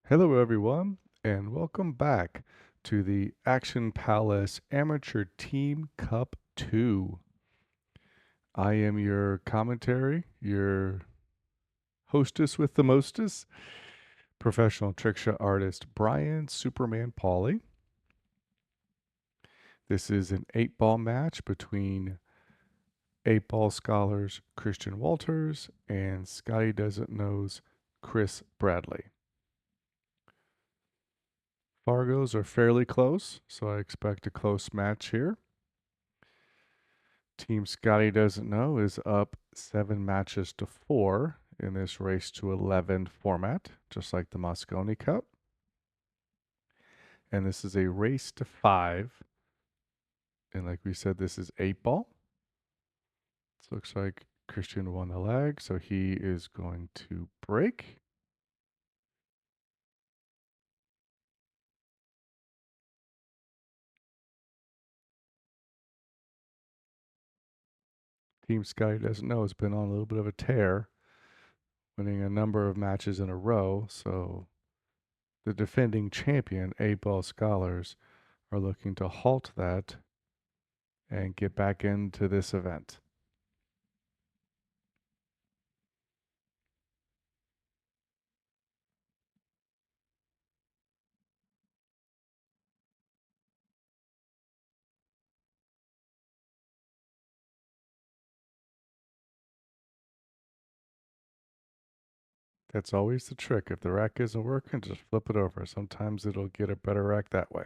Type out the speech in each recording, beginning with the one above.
Hello, everyone, and welcome back to the Action Palace Amateur Team Cup 2. I am your commentary, your hostess with the mostest, professional trick shot artist Brian Superman Pauly. This is an 8-ball match between 8-ball scholars Christian Walters and Scotty Doesn't Know's Chris Bradlee. Fargos are fairly close, so I expect a close match here. Team Scotty Doesn't Know is up 7 matches to 4 in this race to 11 format, just like the Mosconi Cup. And this is a race to 5. And like we said, this is 8-ball. So it looks like Christian won the leg, so he is going to break. Team Scotty Doesn't Know has been on a little bit of a tear, winning a number of matches in a row. So the defending champion, 8-ball Scholars, are looking to halt that and get back into this event. That's always the trick. If the rack isn't working, just flip it over. Sometimes it'll get a better rack that way.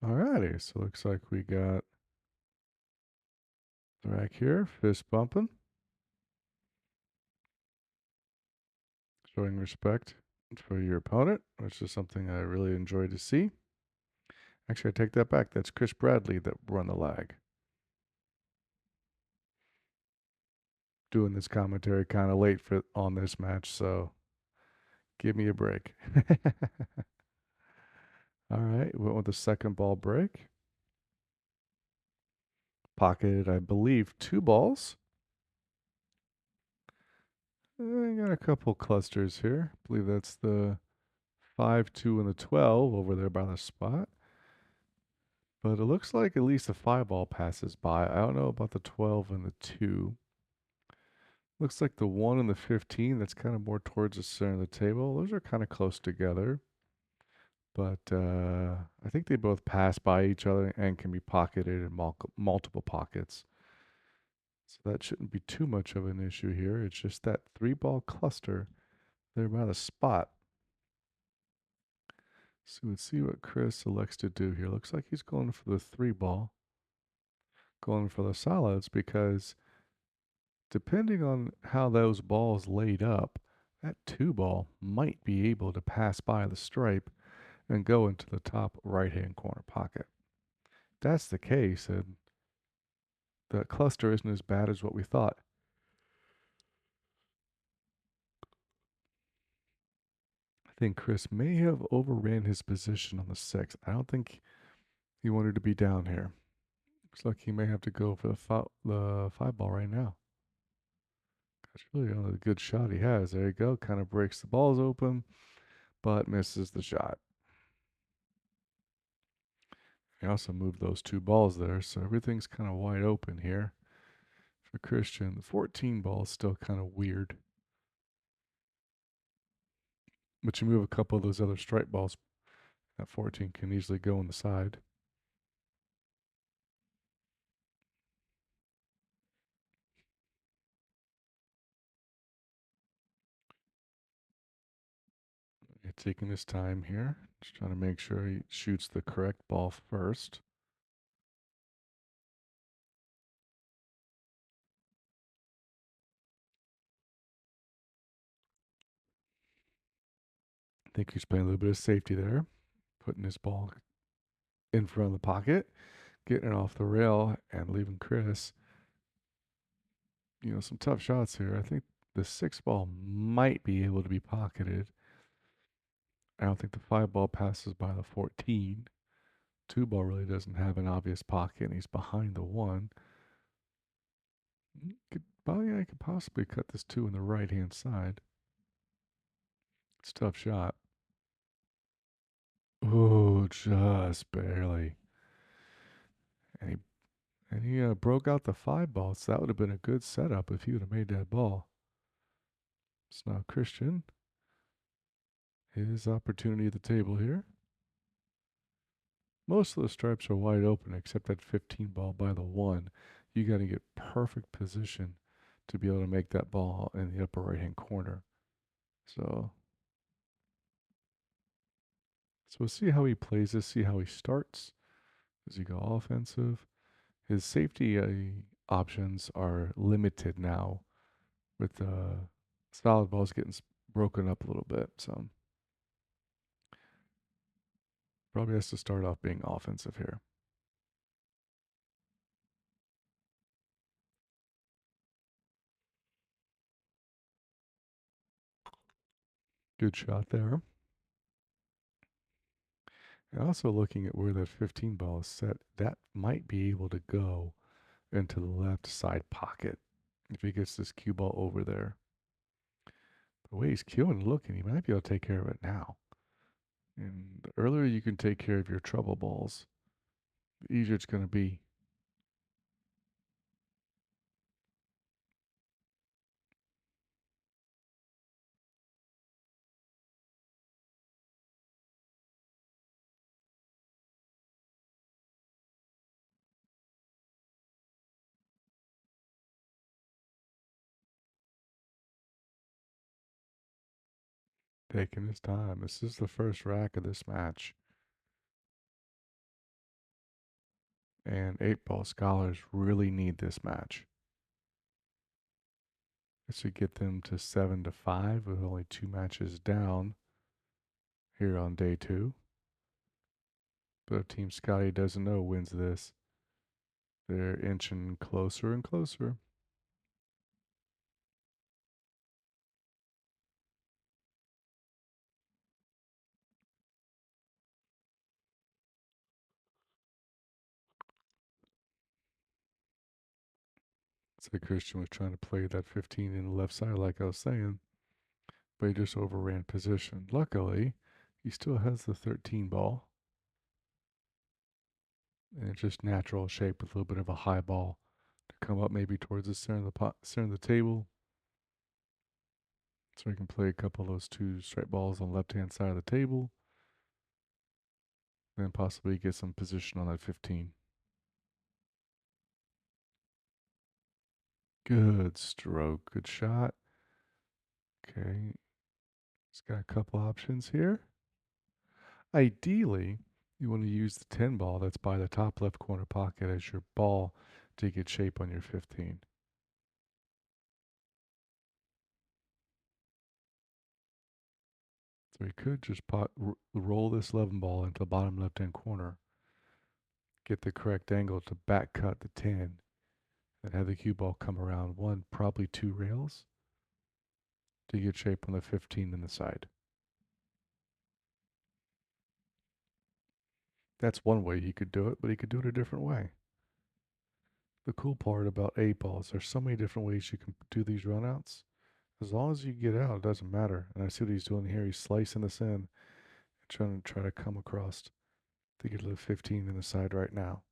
Alrighty, so looks like we got the rack here, fist bumping, showing respect for your opponent, which is something I really enjoy to see. Actually, I take that back. That's Chris Bradlee that won the lag. Doing this commentary kind of late on this match, so give me a break. All right, went with the second ball break. Pocketed, I believe, 2 balls. I got a couple clusters here. I believe that's the 5, 2, and the 12 over there by the spot. But it looks like at least the 5-ball passes by. I don't know about the 12 and the 2. Looks like the 1 and the 15, that's kind of more towards the center of the table. Those are kind of close together. But I think they both pass by each other and can be pocketed in multiple pockets. So that shouldn't be too much of an issue here. It's just that 3-ball cluster there by the spot. So let's see what Chris elects to do here. Looks like he's going for the 3-ball, going for the solids, because depending on how those balls laid up, that 2-ball might be able to pass by the stripe and go into the top right-hand corner pocket. If that's the case, and the cluster isn't as bad as what we thought. I think Chris may have overran his position on the 6. I don't think he wanted to be down here. Looks like he may have to go for the 5-ball right now. That's really the only good shot he has. There you go. Kind of breaks the balls open, but misses the shot. He also moved those 2 balls there, so everything's kind of wide open here for Christian. The 14 ball is still kind of weird. But you move a couple of those other strike balls, that 14 can easily go on the side. You're taking his time here, just trying to make sure he shoots the correct ball first. I think he's playing a little bit of safety there, putting his ball in front of the pocket, getting it off the rail, and leaving Chris, some tough shots here. I think The 6 ball might be able to be pocketed. I don't think the 5 ball passes by the 14. 2 ball really doesn't have an obvious pocket, and he's behind the 1. I could possibly cut this 2 on the right hand side. It's a tough shot. Oh, just barely. And he broke out the 5 ball, so that would have been a good setup if he would have made that ball. So now Christian, his opportunity at the table here. Most of the stripes are wide open except that 15 ball by the 1. You got to get perfect position to be able to make that ball in the upper right hand corner. So we'll see how he plays this, see how he starts. Does he go offensive? His safety options are limited now with the solid balls getting broken up a little bit. So probably has to start off being offensive here. Good shot there. And also looking at where that 15 ball is set, that might be able to go into the left side pocket if he gets this cue ball over there. The way he's cueing and looking, he might be able to take care of it now. And the earlier you can take care of your trouble balls, the easier it's going to be. Taking his time. This is the first rack of this match. And 8 ball scholars really need this match. This would get them to 7-5 with only 2 matches down here on day 2. But if Team Scotty doesn't know wins this, they're inching closer and closer. So Christian was trying to play that 15 in the left side, like I was saying, but he just overran position. Luckily, he still has the 13 ball, and it's just natural shape with a little bit of a high ball to come up maybe towards the center of the center of the table, so he can play a couple of those 2 straight balls on the left-hand side of the table, then possibly get some position on that 15. Good stroke, good shot. Okay, he's got a couple options here. Ideally, you want to use the 10 ball that's by the top left corner pocket as your ball to get shape on your 15. So you could just roll this 11 ball into the bottom left hand corner, get the correct angle to back cut the 10, and have the cue ball come around 1, probably 2 rails to get shape on the 15 in the side. That's one way he could do it, but he could do it a different way. The cool part about 8 balls, there's so many different ways you can do these runouts. As long as you get out, it doesn't matter. And I see what he's doing here. He's slicing this in and try to come across to get to the 15 in the side right now.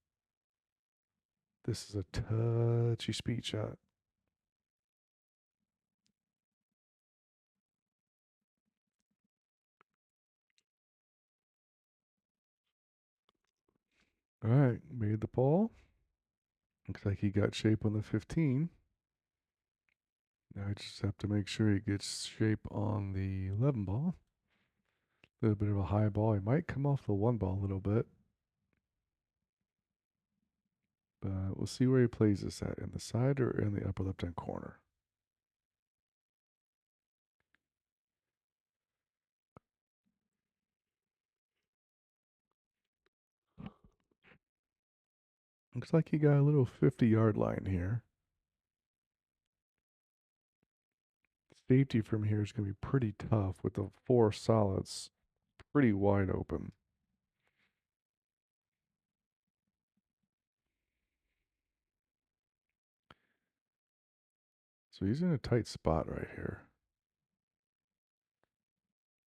This is a touchy speed shot. All right, made the ball. Looks like he got shape on the 15. Now I just have to make sure he gets shape on the 11 ball. A little bit of a high ball. He might come off the 1 ball a little bit. But we'll see where he plays this at, in the side or in the upper left-hand corner. Looks like he got a little 50-yard line here. Safety from here is going to be pretty tough with the four solids pretty wide open. So he's in a tight spot right here.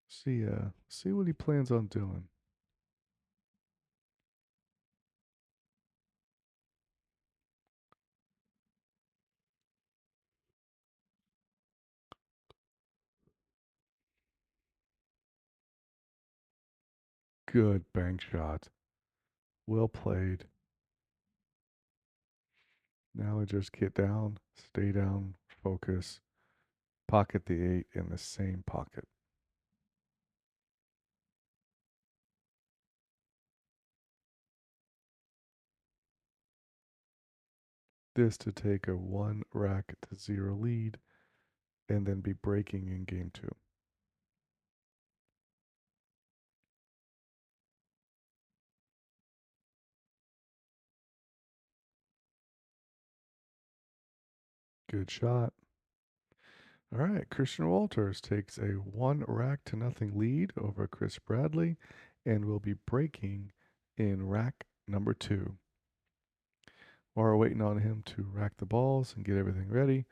See what he plans on doing. Good bank shot. Well played. Now I just get down, stay down, focus, pocket the 8 in the same pocket. This to take a 1 rack to 0 lead and then be breaking in game 2. Good shot. All right, Christian Walters takes a 1 rack to 0 lead over Chris Bradlee and will be breaking in rack number 2. While we're waiting on him to rack the balls and get everything ready,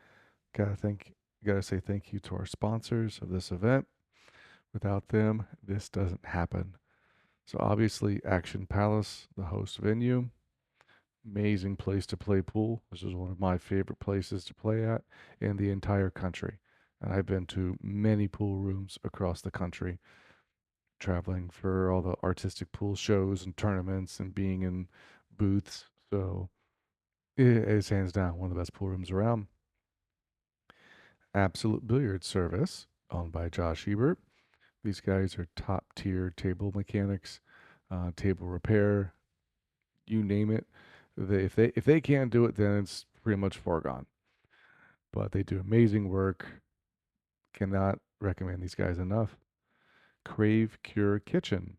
gotta say thank you to our sponsors of this event. Without them, this doesn't happen. So obviously, Action Palace, the host venue, amazing place to play pool. This is one of my favorite places to play at in the entire country. And I've been to many pool rooms across the country, traveling for all the artistic pool shows and tournaments and being in booths. So it's hands down one of the best pool rooms around. Absolute Billiard Service, owned by Josh Ebert. These guys are top tier table mechanics, table repair, you name it. If they can't do it, then it's pretty much foregone. But they do amazing work. Cannot recommend these guys enough. Crave Cure Kitchen.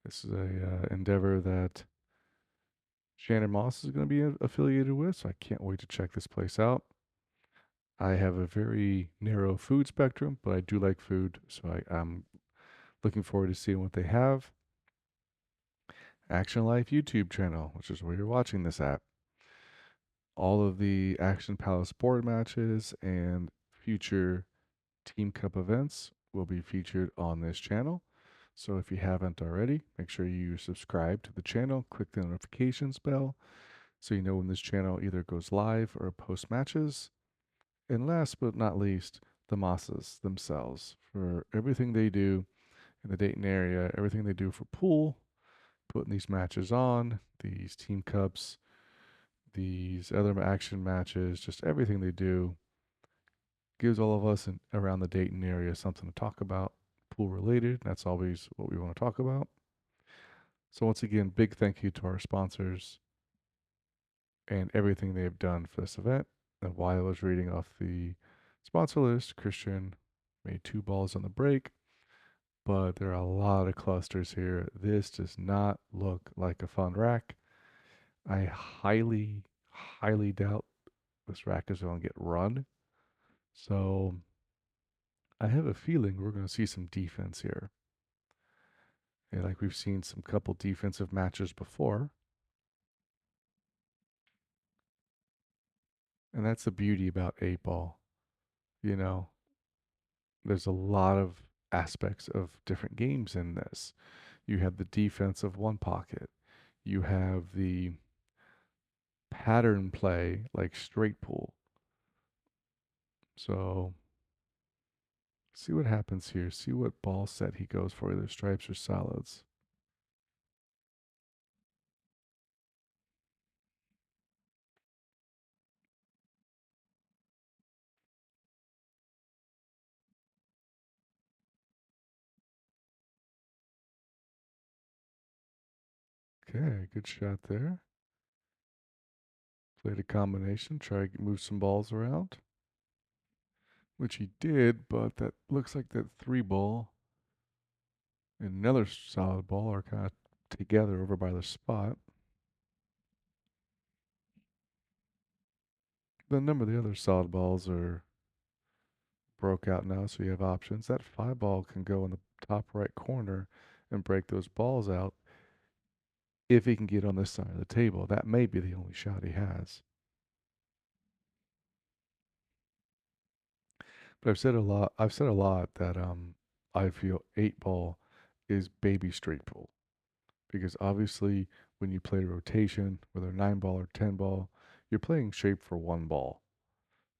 This is a endeavor that Shannon Moss is going to be affiliated with, so I can't wait to check this place out. I have a very narrow food spectrum, but I do like food, so I'm looking forward to seeing what they have. Action Life YouTube channel, which is where you're watching this at. All of the Action Palace board matches and future Team Cup events will be featured on this channel. So if you haven't already, make sure you subscribe to the channel, click the notifications bell so you know when this channel either goes live or posts matches. And last but not least, the Mosses themselves for everything they do in the Dayton area, everything they do for pool, putting these matches on, these Team Cups, these other action matches, just everything they do gives all of us around the Dayton area something to talk about, pool related. That's always what we want to talk about. So, once again, big thank you to our sponsors and everything they have done for this event. And while I was reading off the sponsor list, Christian made 2 balls on the break, but there are a lot of clusters here. This does not look like a fun rack. I highly, highly doubt this rack is going to get run. So I have a feeling we're going to see some defense here. And like we've seen some couple defensive matches before. And that's the beauty about 8 ball. You know, there's a lot of aspects of different games in this. You have the defense of one pocket. You have the pattern play like straight pool. So see what happens here. See what ball set he goes for, either stripes or solids. Okay, good shot there. Played a combination, try to move some balls around, which he did, but that looks like that 3 ball and another solid ball are kind of together over by the spot. The number of the other solid balls are broke out now, so you have options. That 5 ball can go in the top right corner and break those balls out if he can get on this side of the table. That may be the only shot he has. But I've said a lot that I feel 8 ball is baby straight pull because obviously when you play rotation, whether 9 ball or 10 ball, you're playing shape for 1 ball.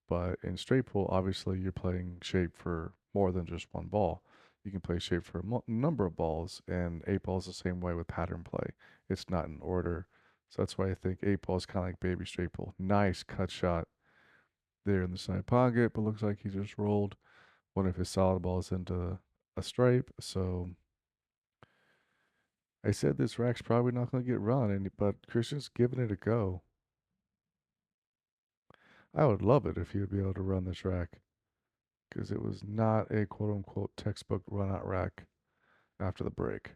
But in straight pull, obviously you're playing shape for more than just 1 ball. You can play shape for a number of balls, and 8 ball is the same way with pattern play. It's not in order. So that's why I think 8 ball is kind of like baby straight pull. Nice cut shot there in the side pocket, but looks like he just rolled one of his solid balls into a stripe. So I said this rack's probably not going to get run, but Christian's giving it a go. I would love it if he would be able to run this rack because it was not a quote unquote textbook run out rack after the break.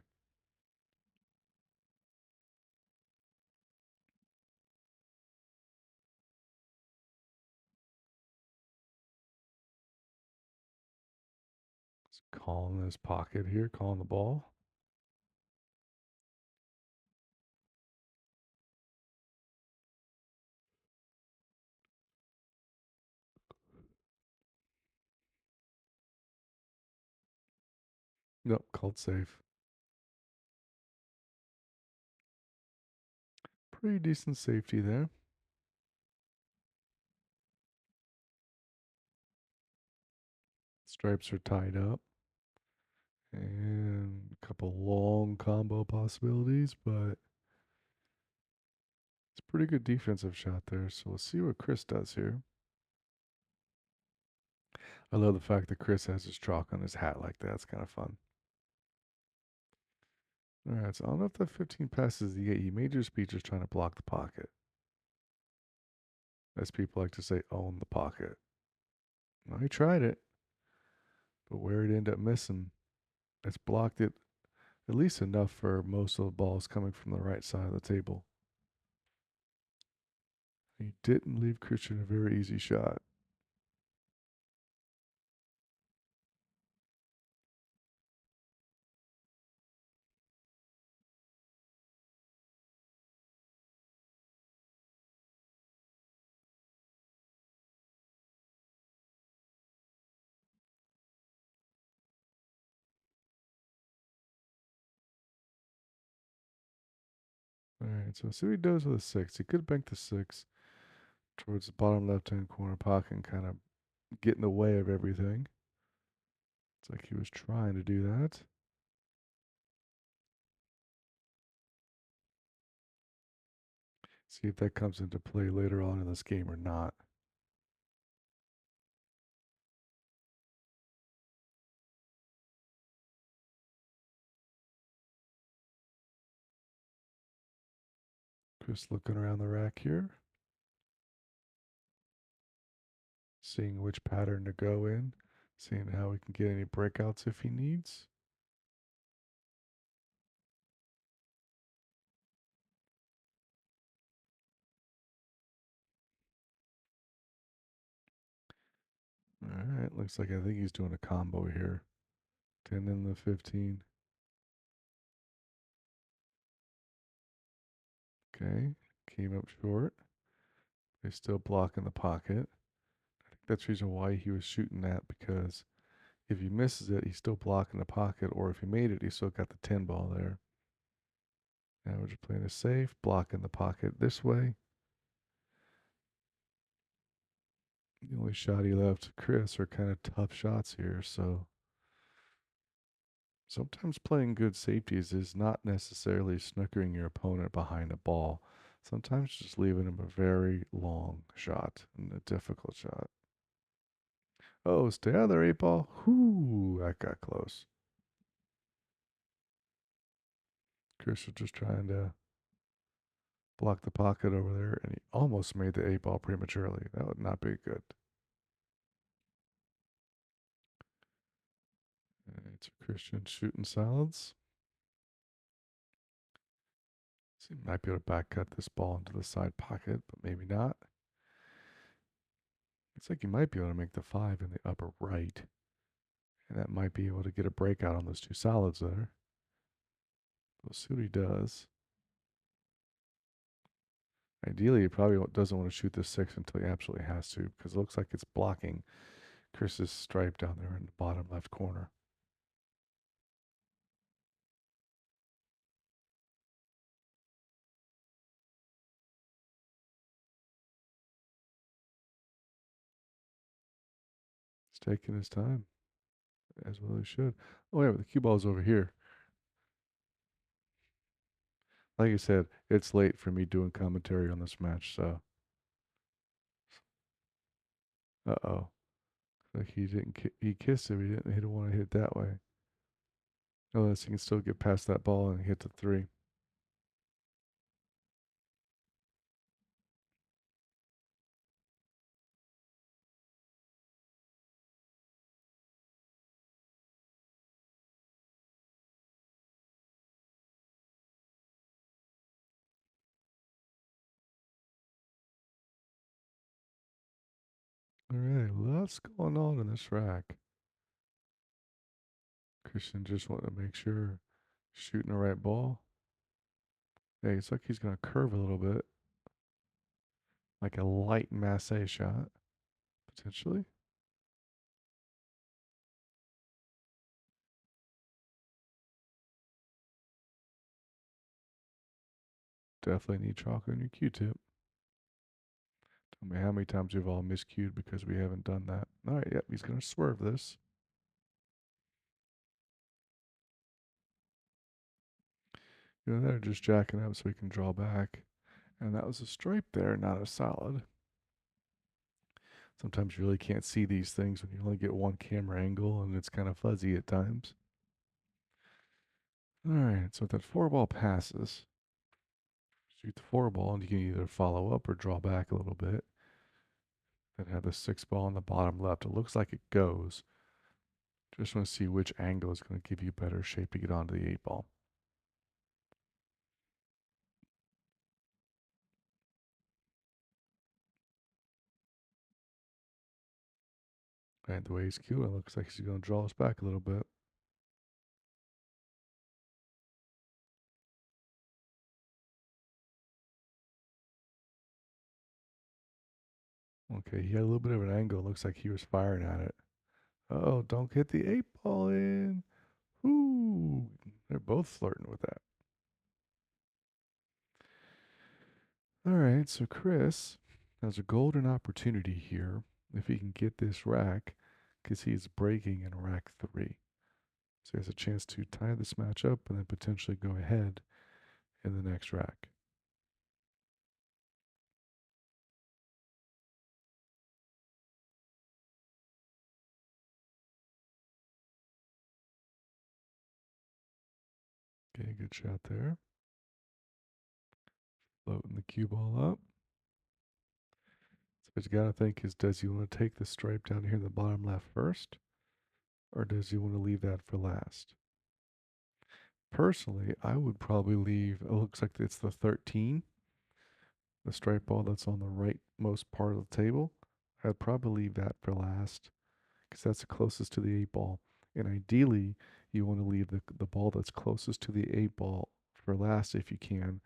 He's calling his pocket here, calling the ball. Nope, called safe. Pretty decent safety there. Stripes are tied up. And a couple long combo possibilities, but it's a pretty good defensive shot there. So we'll see what Chris does here. I love the fact that Chris has his chalk on his hat like that. It's kind of fun. All right, so I don't know if that 15 passes the 8. He made your speech just trying to block the pocket. As people like to say, own the pocket. Well, he tried it, but where it ended up missing, it's blocked it at least enough for most of the balls coming from the right side of the table. He didn't leave Christian a very easy shot. All right, so see what he does with a 6. He could bank the 6 towards the bottom left-hand corner pocket and kind of get in the way of everything. It's like he was trying to do that. See if that comes into play later on in this game or not. Chris looking around the rack here, seeing which pattern to go in, seeing how he can get any breakouts if he needs. All right, looks like I think he's doing a combo here. 10 in the 15. Okay, came up short. He's still blocking the pocket. I think that's the reason why he was shooting that because if he misses it, he's still blocking the pocket, or if he made it, he still got the 10 ball there. Now we're just playing it safe, blocking the pocket this way. The only shot he left to Chris are kind of tough shots here, so sometimes playing good safeties is not necessarily snookering your opponent behind a ball. Sometimes just leaving him a very long shot and a difficult shot. Oh, stay out of there, 8 ball. Whoo, that got close. Chris was just trying to block the pocket over there, and he almost made the 8 ball prematurely. That would not be good. It's Christian shooting solids. So he might be able to back cut this ball into the side pocket, but maybe not. Looks like you might be able to make the 5 in the upper right. And that might be able to get a breakout on those two solids there. We'll see what he does. Ideally, he probably doesn't want to shoot the 6 until he absolutely has to, because it looks like it's blocking Chris's stripe down there in the bottom left corner. He's taking his time, as well he should. Oh, yeah, but the cue ball's over here. Like I said, it's late for me doing commentary on this match, so. Uh-oh. Like he didn't, he kissed him. He didn't want to hit that way. Unless he can still get past that ball and hit the 3. All right, lots going on in this rack. Christian just wanted to make sure shooting the right ball. Hey, it's like he's going to curve a little bit, like a light masse shot, potentially. Definitely need chocolate in your Q-tip. Tell me how many times we've all miscued because we haven't done that. All right, yep, he's going to swerve this. You know, they're just jacking up so we can draw back. And that was a stripe there, not a solid. Sometimes you really can't see these things when you only get one camera angle and it's kind of fuzzy at times. All right, so if that 4 ball passes, shoot the 4 ball and you can either follow up or draw back a little bit. Then have the 6 ball on the bottom left. It looks like it goes. Just want to see which angle is going to give you better shape to get onto the 8 ball. And the way he's queuing, it looks like he's going to draw us back a little bit. Okay, he had a little bit of an angle. It looks like he was firing at it. Oh, don't get the 8 ball in. Ooh, they're both flirting with that. All right, so Chris has a golden opportunity here if he can get this rack because he's breaking in rack 3. So he has a chance to tie this match up and then potentially go ahead in the next rack. Okay, good shot there. Floating the cue ball up. So what you got to think is, does he want to take the stripe down here in the bottom left first? Or does he want to leave that for last? Personally, I would probably leave, it looks like it's the 13, the stripe ball that's on the rightmost part of the table. I'd probably leave that for last because that's the closest to the 8 ball. And ideally, you want to leave the ball that's closest to the 8 ball for last if you can,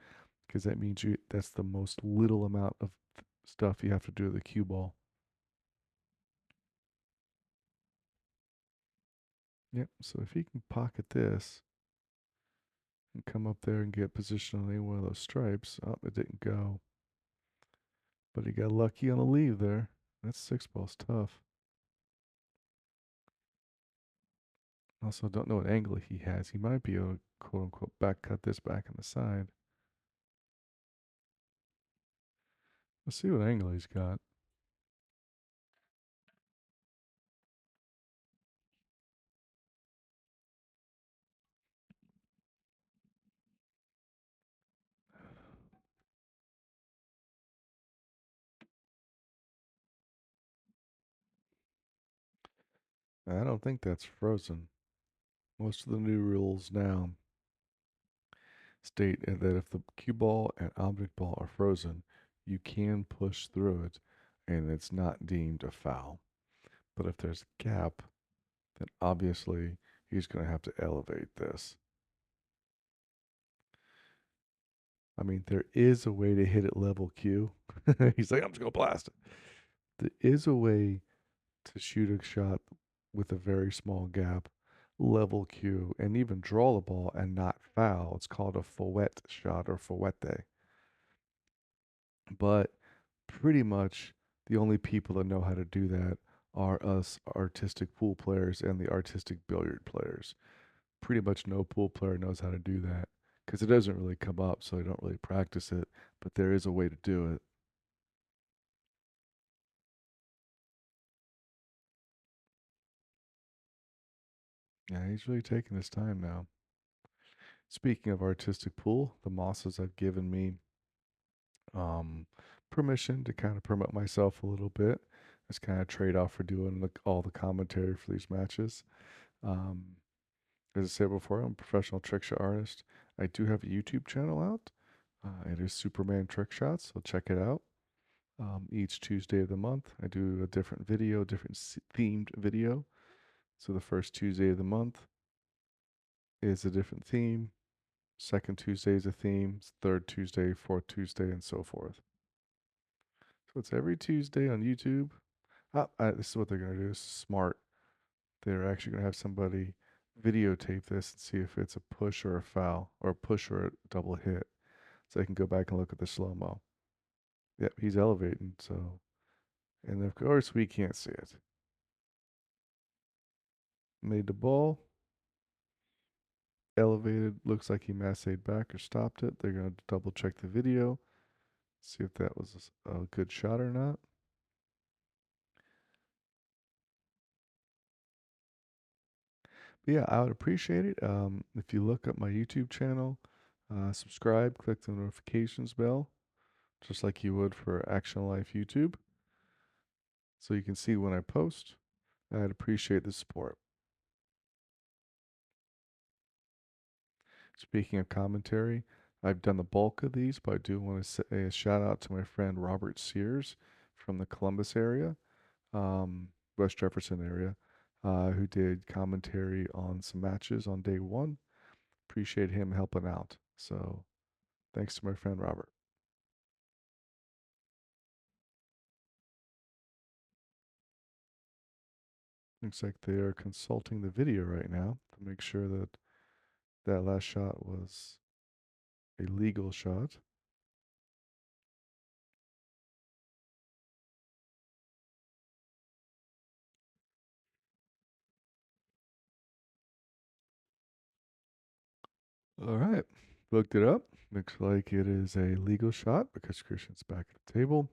because that means that's the most little amount of stuff you have to do with the cue ball. Yep, so if he can pocket this and come up there and get position on any one of those stripes, oh, it didn't go. But he got lucky on the leave there. That 6 ball's tough. Also, don't know what angle he has. He might be able to quote unquote back cut this back on the side. Let's see what angle he's got. I don't think that's frozen. Most of the new rules now state that if the cue ball and object ball are frozen, you can push through it. and it's not deemed a foul. But if there's a gap, then obviously he's going to have to elevate this. I mean, there is a way to hit it level Q. He's like, I'm just going to blast it. There is a way to shoot a shot with a very small gap, level Q, and even draw the ball and not foul. It's called a fouette shot or fouette. But pretty much the only people that know how to do that are us artistic pool players and the artistic billiard players. Pretty much no pool player knows how to do that because it doesn't really come up, so they don't really practice it. But there is a way to do it. Yeah, he's really taking his time now. Speaking of artistic pool, the Mosses have given me um, permission to kind of promote myself a little bit. It's kind of trade off for doing all the commentary for these matches. Um, as I said before, I'm a professional trick shot artist. I do have a YouTube channel out. It is Superman Trick Shots, so check it out. Each Tuesday of the month, I do a different video, different themed video. So the first Tuesday of the month is a different theme. Second Tuesday is a theme. Third Tuesday, fourth Tuesday, and so forth. So it's every Tuesday on YouTube. This is what they're going to do. This is smart. They're actually going to have somebody videotape this and see if it's a push or a foul, or a push or a double hit. So I can go back and look at the slow mo. Yep, he's elevating. So, and of course, we can't see it. Made the ball, elevated. Looks like he massaged back or stopped it. They're going to double check the video, see if that was a good shot or not. But yeah, I would appreciate it if you look up my YouTube channel, subscribe, click the notifications bell, just like you would for Action Life YouTube, so you can see when I post. I'd appreciate the support. Speaking of commentary, I've done the bulk of these, but I do want to say a shout out to my friend Robert Sears from the Columbus area, um, West Jefferson area, who did commentary on some matches on day one. Appreciate him helping out. So thanks to my friend Robert. Looks like they are consulting the video right now to make sure that that last shot was a legal shot. All right. Looked it up. Looks like it is a legal shot because Christian's back at the table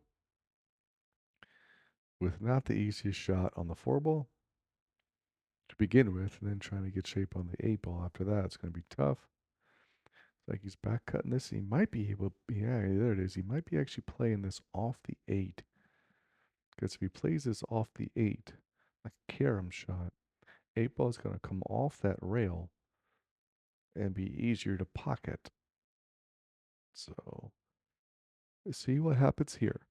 with not the easiest shot on the four ball to begin with, and then trying to get shape on the eight ball after that. It's going to be tough. It's like he's back cutting this. He might be able, yeah, there it is. He might be actually playing this off the eight. Because if he plays this off the eight, like a carom shot, eight ball is going to come off that rail and be easier to pocket. So, let's see what happens here.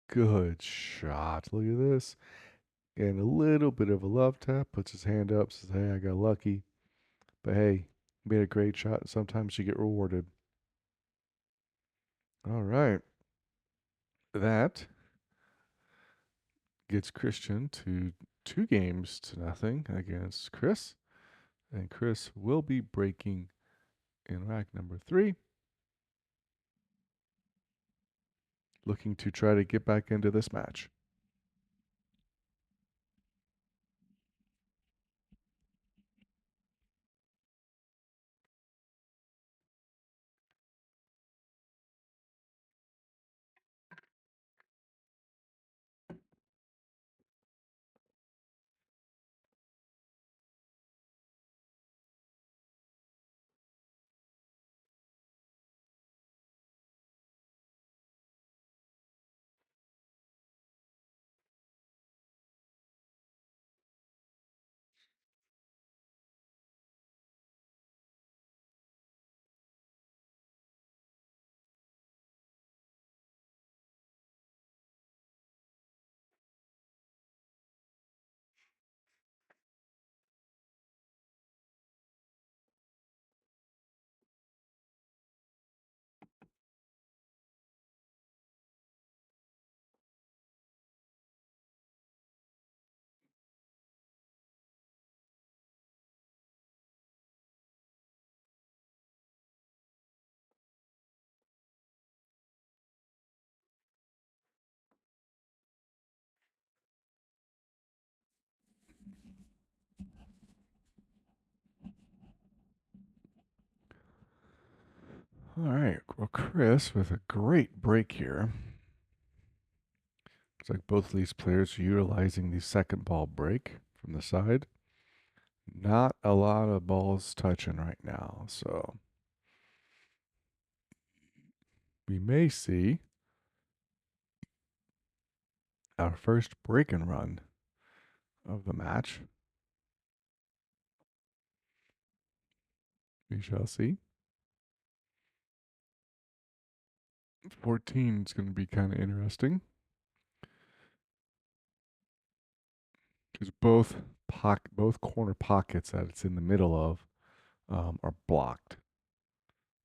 Good shot. Look at this. And a little bit of a love tap. Puts his hand up, says, hey, I got lucky. But hey, made a great shot. And sometimes you get rewarded. All right. That gets Christian to 2 games to nothing against Chris. And Chris will be breaking in rack number 3, looking to try to get back into this match. All right. Well, Chris with a great break here. Looks like both of these players are utilizing the second ball break from the side. Not a lot of balls touching right now, so we may see our first break and run of the match. We shall see. 14 is going to be kind of interesting because both corner pockets that it's in the middle of are blocked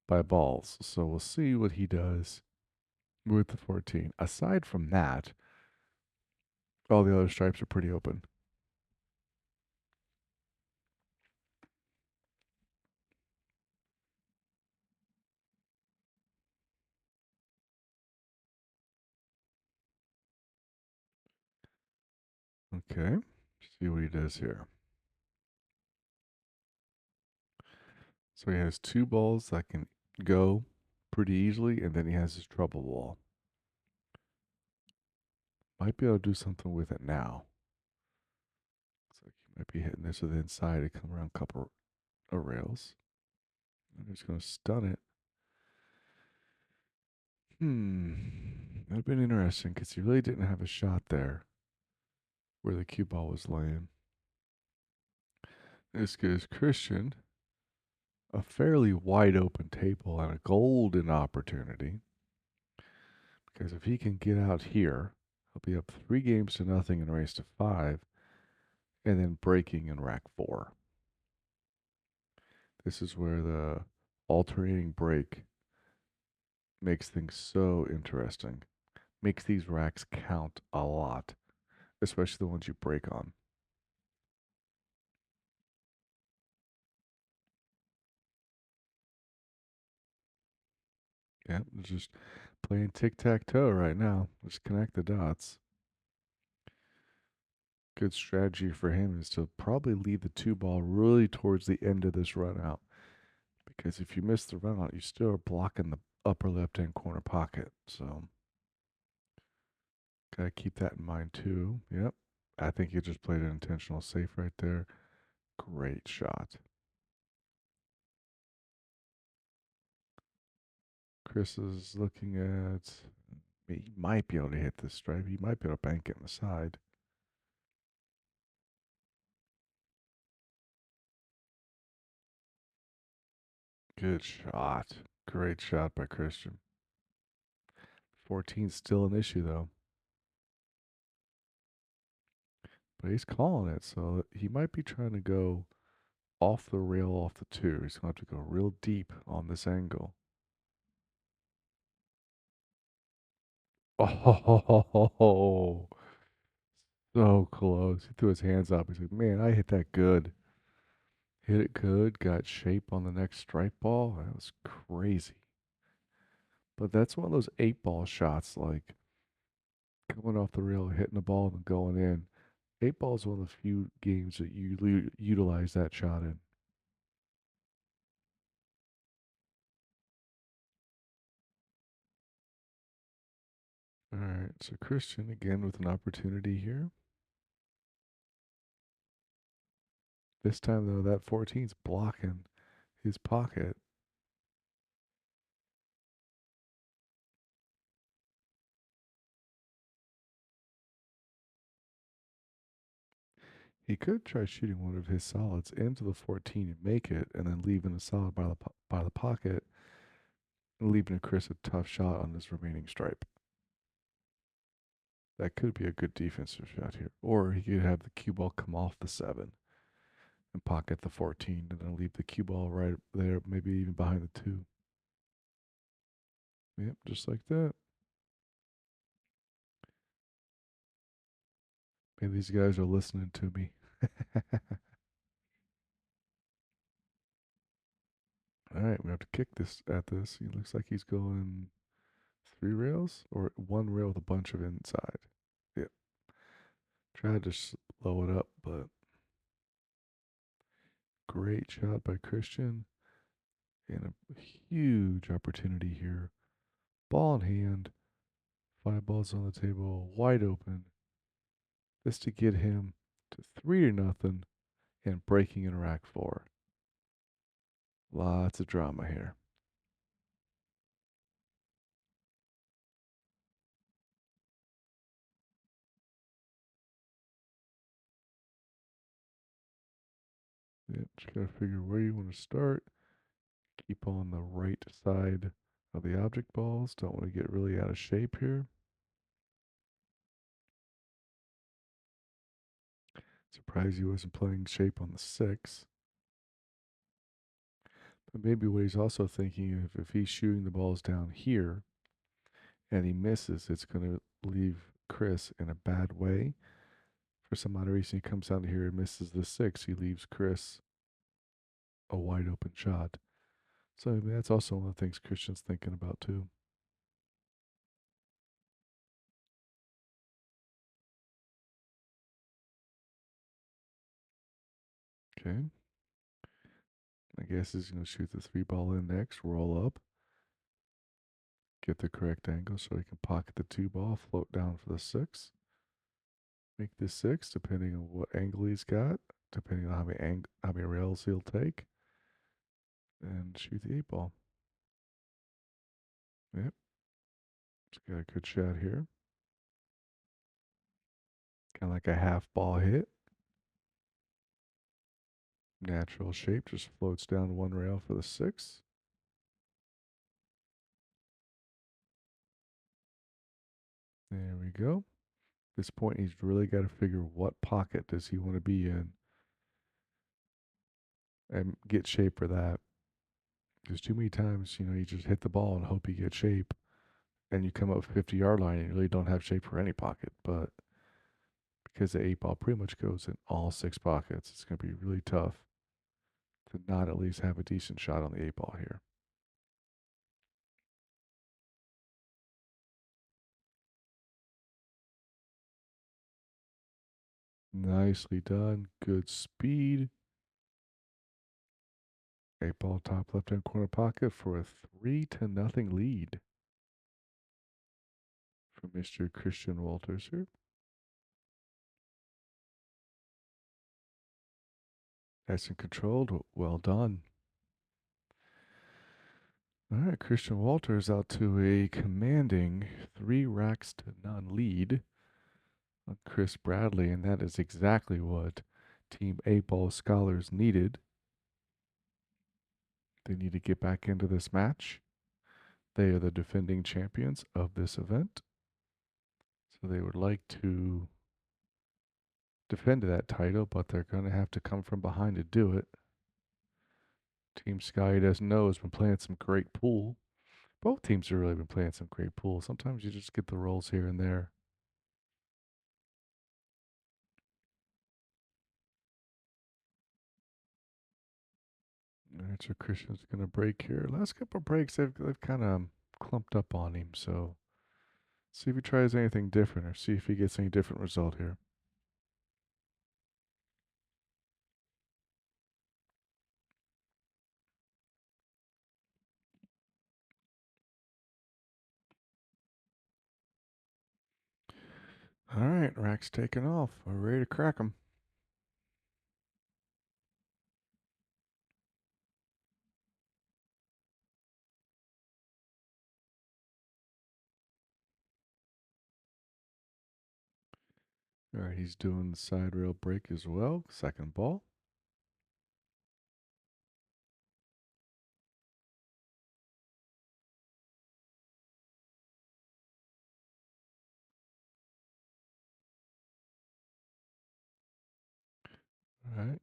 by balls. So we'll see what he does with the 14. Aside from that, all the other stripes are pretty open. Okay, see what he does here. So he has two balls that can go pretty easily, and then he has his trouble ball. Might be able to do something with it now. Looks like he might be hitting this with the inside to come around a couple of rails. I'm just going to stun it. That'd have been interesting because he really didn't have a shot there where the cue ball was laying. This gives Christian a fairly wide open table and a golden opportunity. Because if he can get out here, he'll be up 3 games to nothing and race to 5, and then breaking in rack 4. This is where the alternating break makes things so interesting. Makes these racks count a lot, especially the ones you break on. Yeah, just playing tic-tac-toe right now. Just connect the dots. Good strategy for him is to probably lead the two ball really towards the end of this run out. Because if you miss the run out, you still are blocking the upper left hand corner pocket. So gotta keep that in mind too. Yep. I think you just played an intentional safe right there. Great shot. Chris is looking at, he might be able to hit this stripe. He might be able to bank it in the side. Good shot. Great shot by Christian. 14's still an issue though. But he's calling it, so he might be trying to go off the rail off the 2. He's going to have to go real deep on this angle. Oh, so close. He threw his hands up. He's like, man, I hit that good. Hit it good. Got shape on the next strike ball. That was crazy. But that's one of those 8 ball shots, like coming off the rail, hitting the ball, and going in. 8 ball is one of the few games that you utilize that shot in. All right, so Christian again with an opportunity here. This time, though, that 14's blocking his pocket. He could try shooting one of his solids into the 14 and make it, and then leaving a solid by the pocket, and leaving Chris a tough shot on his remaining stripe. That could be a good defensive shot here. Or he could have the cue ball come off the 7 and pocket the 14, and then leave the cue ball right there, maybe even behind the 2. Yep, just like that. Maybe these guys are listening to me. All right, we have to kick this at this. He looks like he's going 3 rails or 1 rail with a bunch of inside. Yep. Tried to slow it up, but great shot by Christian. And a huge opportunity here. Ball in hand, 5 balls on the table, wide open. This to get him to 3-0 and breaking in rack 4. Lots of drama here. Yep, just gotta figure where you want to start. Keep on the right side of the object balls. Don't want to get really out of shape here. Surprised he wasn't playing shape on the 6. But maybe what he's also thinking if he's shooting the balls down here and he misses, it's going to leave Chris in a bad way. For some odd reason, he comes down here and misses the 6. He leaves Chris a wide open shot. So maybe that's also one of the things Christian's thinking about too. Okay. I guess he's going to shoot the 3 ball in next, roll up, get the correct angle so he can pocket the 2 ball, float down for the 6. Make this 6 depending on what angle he's got, depending on how many rails he'll take, and shoot the 8 ball. Yep, he's got a good shot here. Kind of like a half ball hit. Natural shape, just floats down 1 rail for the 6. There we go. At this point, he's really got to figure what pocket does he want to be in and get shape for that. Because too many times, you just hit the ball and hope you get shape, and you come up 50-yard line and you really don't have shape for any pocket. But because the 8 ball pretty much goes in all 6 pockets, it's going to be really tough to not at least have a decent shot on the 8 ball here. Nicely done. Good speed. 8 ball top left hand corner pocket for a 3-0 lead for Mr. Christian Walters here. Nice and controlled. Well done. All right, Christian Walters out to a commanding 3-0 lead on Chris Bradlee, and that is exactly what Team 8 ball scholars needed. They need to get back into this match. They are the defending champions of this event. So they would like to defend that title, but they're going to have to come from behind to do it. Team Scotty doesn't know has been playing some great pool. Both teams have really been playing some great pool. Sometimes you just get the rolls here and there. All right, so Christian's going to break here. Last couple of breaks, they've kind of clumped up on him. So see if he tries anything different or see if he gets any different result here. All right, rack's taking off. We're ready to crack him. All right, he's doing the side rail break as well. Second ball. All right.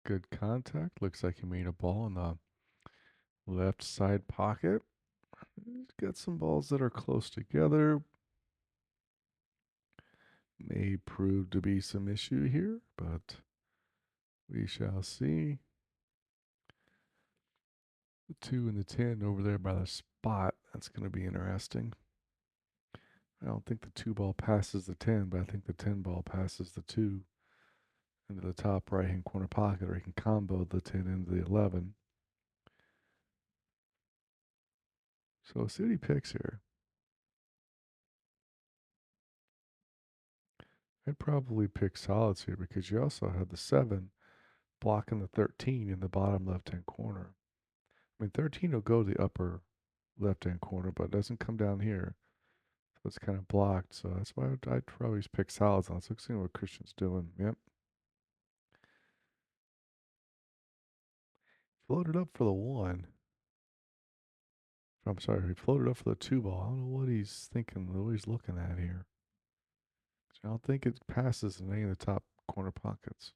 Good contact. Looks like he made a ball in the left side pocket. He's got some balls that are close together. May prove to be some issue here, but we shall see. The 2 and the 10 over there by the spot. That's going to be interesting. I don't think the 2 ball passes the 10, but I think the 10 ball passes the 2. into the top right hand corner pocket, or he can combo the 10 into the 11. So see what he picks here. I'd probably pick solids here because you also have the 7 blocking the 13 in the bottom left hand corner. I mean, 13 will go to the upper left hand corner, but it doesn't come down here. So it's kind of blocked. So that's why I'd probably pick solids on. Let's see what Christian's doing. Yep. Floated up for the 1. I'm sorry, he floated up for the 2 ball. I don't know what he's thinking, what he's looking at here. I don't think it passes in any of the top corner pockets.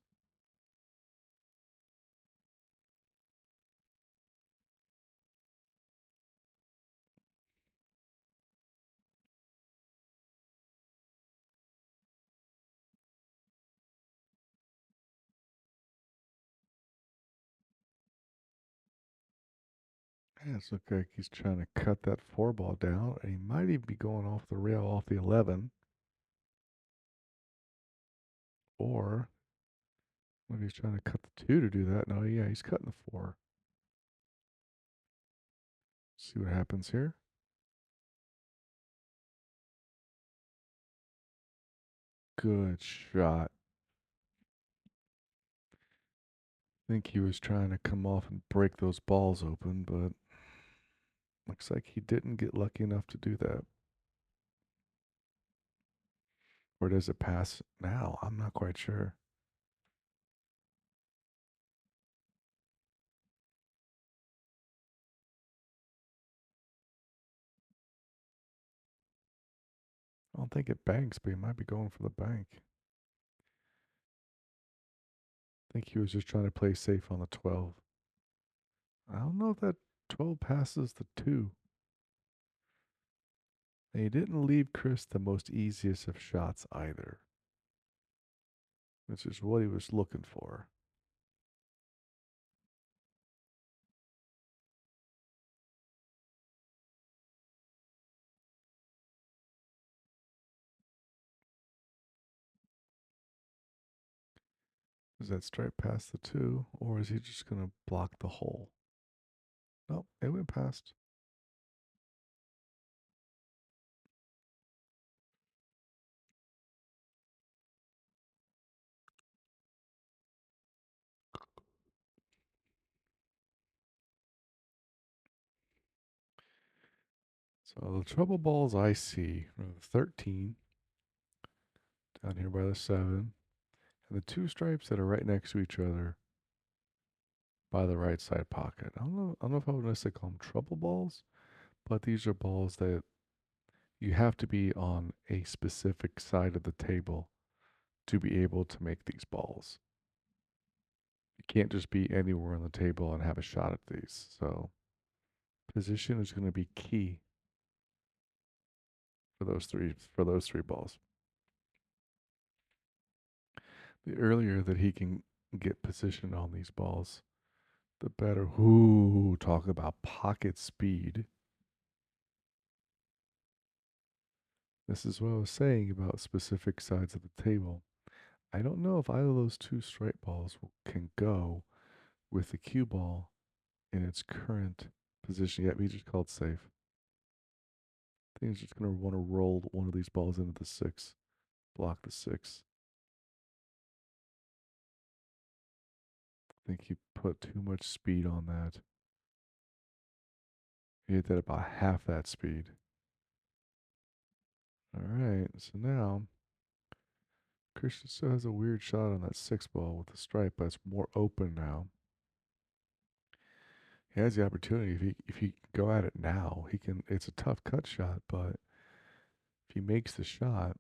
Yeah, it's look like he's trying to cut that 4 ball down, and he might even be going off the rail off the 11. Or maybe he's trying to cut the 2 to do that. No, yeah, he's cutting the 4. See what happens here. Good shot. I think he was trying to come off and break those balls open, but looks like he didn't get lucky enough to do that. Or does it pass now? I'm not quite sure. I don't think it banks, but he might be going for the bank. I think he was just trying to play safe on the 12. I don't know if that 12 passes the 2. And he didn't leave Chris the most easiest of shots either, which is what he was looking for. Is that stripe past the 2, or is he just going to block the hole? Nope, it went past. So the trouble balls I see are the 13 down here by the 7, and the 2 stripes that are right next to each other by the right side pocket. I don't know if I would necessarily call them trouble balls, but these are balls that you have to be on a specific side of the table to be able to make these balls. You can't just be anywhere on the table and have a shot at these. So position is going to be key for those three balls. The earlier that he can get position on these balls, the better. Ooh, talk about pocket speed. This is what I was saying about specific sides of the table. I don't know if either of those 2 straight balls can go with the cue ball in its current position. Yeah, we just called safe. I think he's just going to want to roll one of these balls into the 6, block the 6. I think he put too much speed on that. He hit that about half that speed. All right, so now Christian still has a weird shot on that 6 ball with the stripe, but it's more open now. He has the opportunity if he go at it now, he can. It's a tough cut shot, but if he makes the shot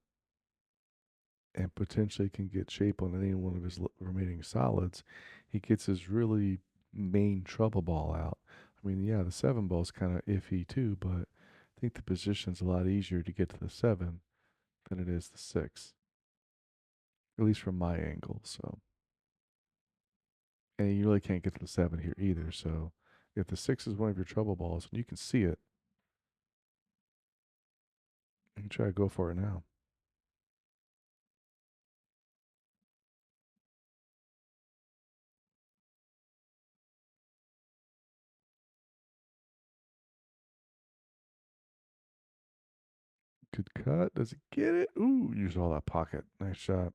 and potentially can get shape on any one of his remaining solids, he gets his really main trouble ball out. I mean, yeah, the 7 ball is kind of iffy too, but I think the position's a lot easier to get to the 7 than it is the 6, at least from my angle. So, and you really can't get to the 7 here either. So, if the 6 is one of your trouble balls and you can see it, you can try to go for it now. cut. Does he get it? Ooh, use all that pocket. Nice shot.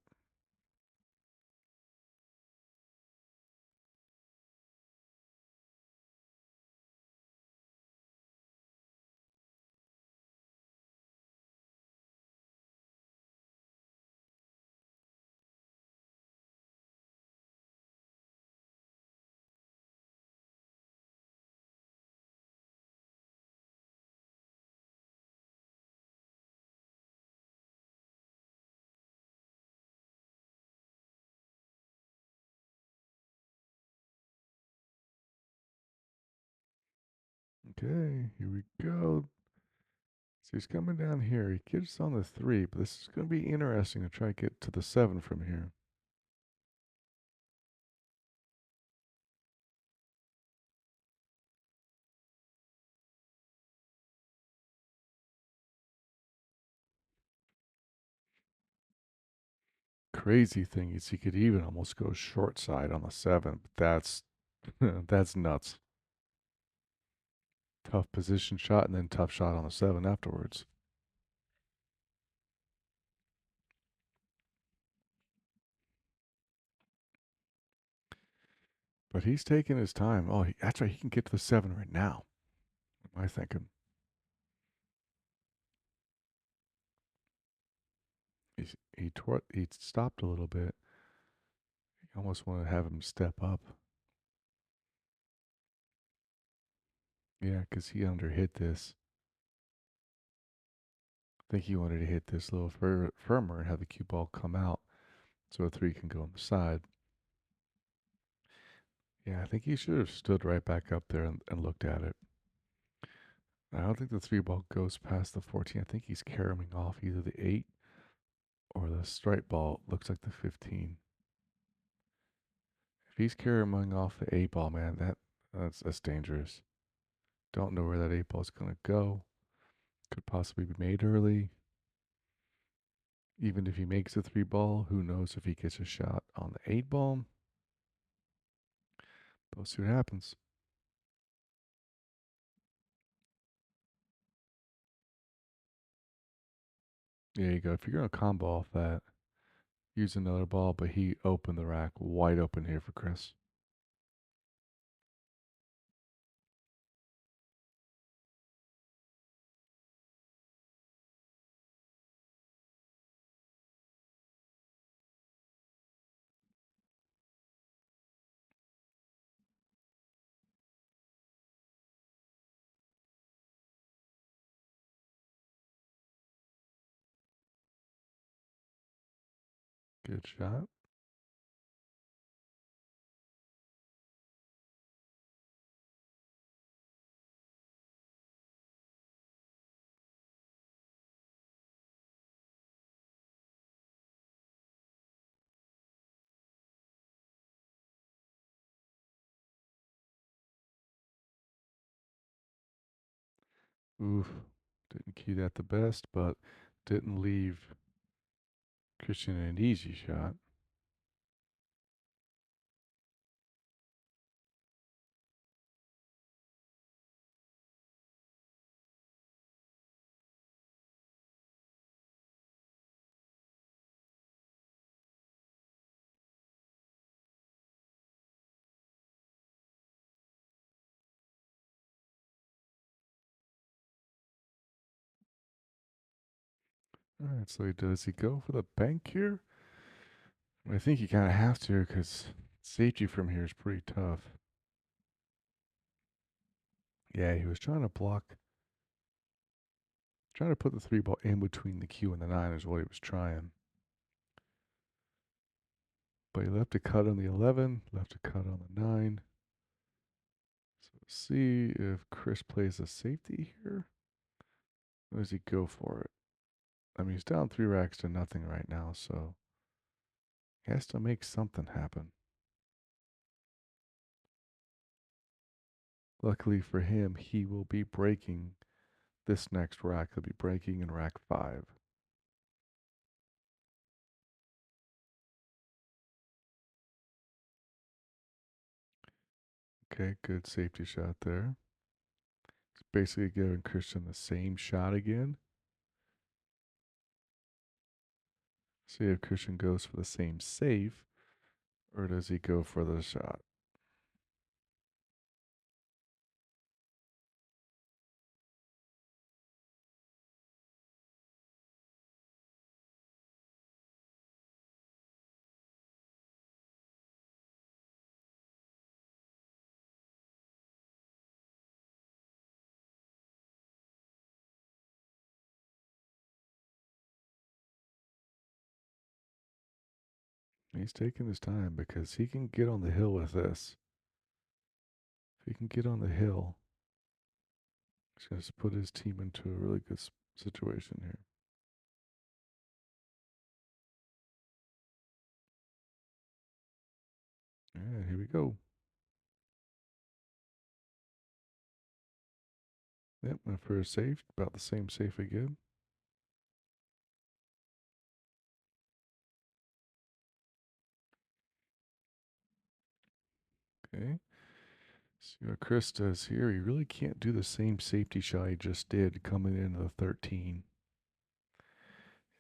Okay, here we go. So he's coming down here. He gets on the 3, but this is going to be interesting to try to get to the 7 from here. Crazy thing is he could even almost go short side on the 7, but that's that's nuts. Tough position shot and then tough shot on the 7 afterwards. But he's taking his time. Oh, that's right. He can get to the 7 right now. What am I thinking? He stopped a little bit. I almost want to have him step up. Yeah, because he underhit this. I think he wanted to hit this a little firmer and have the cue ball come out so a 3 can go on the side. Yeah, I think he should have stood right back up there and looked at it. I don't think the 3 ball goes past the 14. I think he's caroming off either the 8 or the straight ball. Looks like the 15. If he's caroming off the 8 ball, man, that's dangerous. Don't know where that 8 ball is going to go. Could possibly be made early. Even if he makes a 3 ball, who knows if he gets a shot on the 8 ball. But we'll see what happens. There you go. If you're going to combo off that, use another ball, but he opened the rack wide open here for Chris. Good shot. Oof. Didn't cue that the best, but didn't leave Christian an easy shot. All right, so does he go for the bank here? I think you kind of have to because safety from here is pretty tough. Yeah, he was trying to block, trying to put the 3 ball in between the Q and the 9 is what he was trying. But he left a cut on the 11, left a cut on the 9. So let's see if Chris plays a safety here. Or does he go for it? I mean, he's down 3 racks to nothing right now, so he has to make something happen. Luckily for him, he will be breaking this next rack. He'll be breaking in rack 5. Okay, good safety shot there. It's basically giving Christian the same shot again. See if Christian goes for the same save, or does he go for the shot? He's taking his time because he can get on the hill with this. If he can get on the hill, he's going to put his team into a really good situation here. Yeah, here we go. Yep, went for a safe, about the same safe again. Okay. See what Chris does here. He really can't do the same safety shot he just did coming into the 13.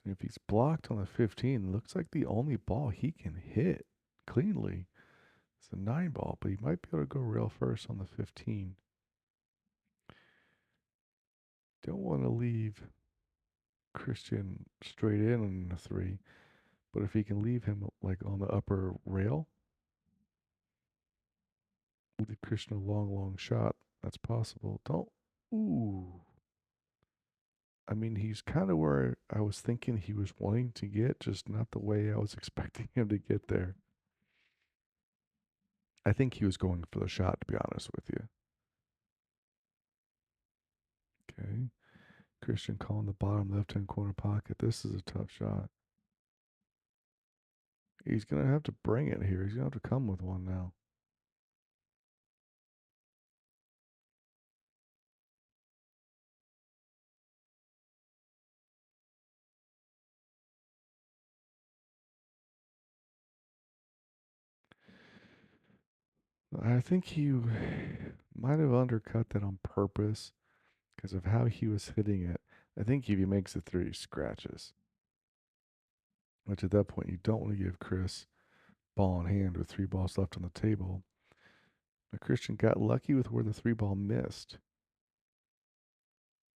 And if he's blocked on the 15, looks like the only ball he can hit cleanly is a 9 ball, but he might be able to go rail first on the 15. Don't want to leave Christian straight in on the 3, but if he can leave him like on the upper rail, leave Christian a long, long shot, that's possible. Don't. Ooh. I mean, he's kind of where I was thinking he was wanting to get, just not the way I was expecting him to get there. I think he was going for the shot, to be honest with you. Okay. Christian calling the bottom left hand corner pocket. This is a tough shot. He's going to have to bring it here. He's going to have to come with one now. I think he might have undercut that on purpose because of how he was hitting it. I think if he makes it through, he scratches. Which at that point, you don't want to give Chris ball in hand with 3 balls left on the table. But Christian got lucky with where the 3 ball missed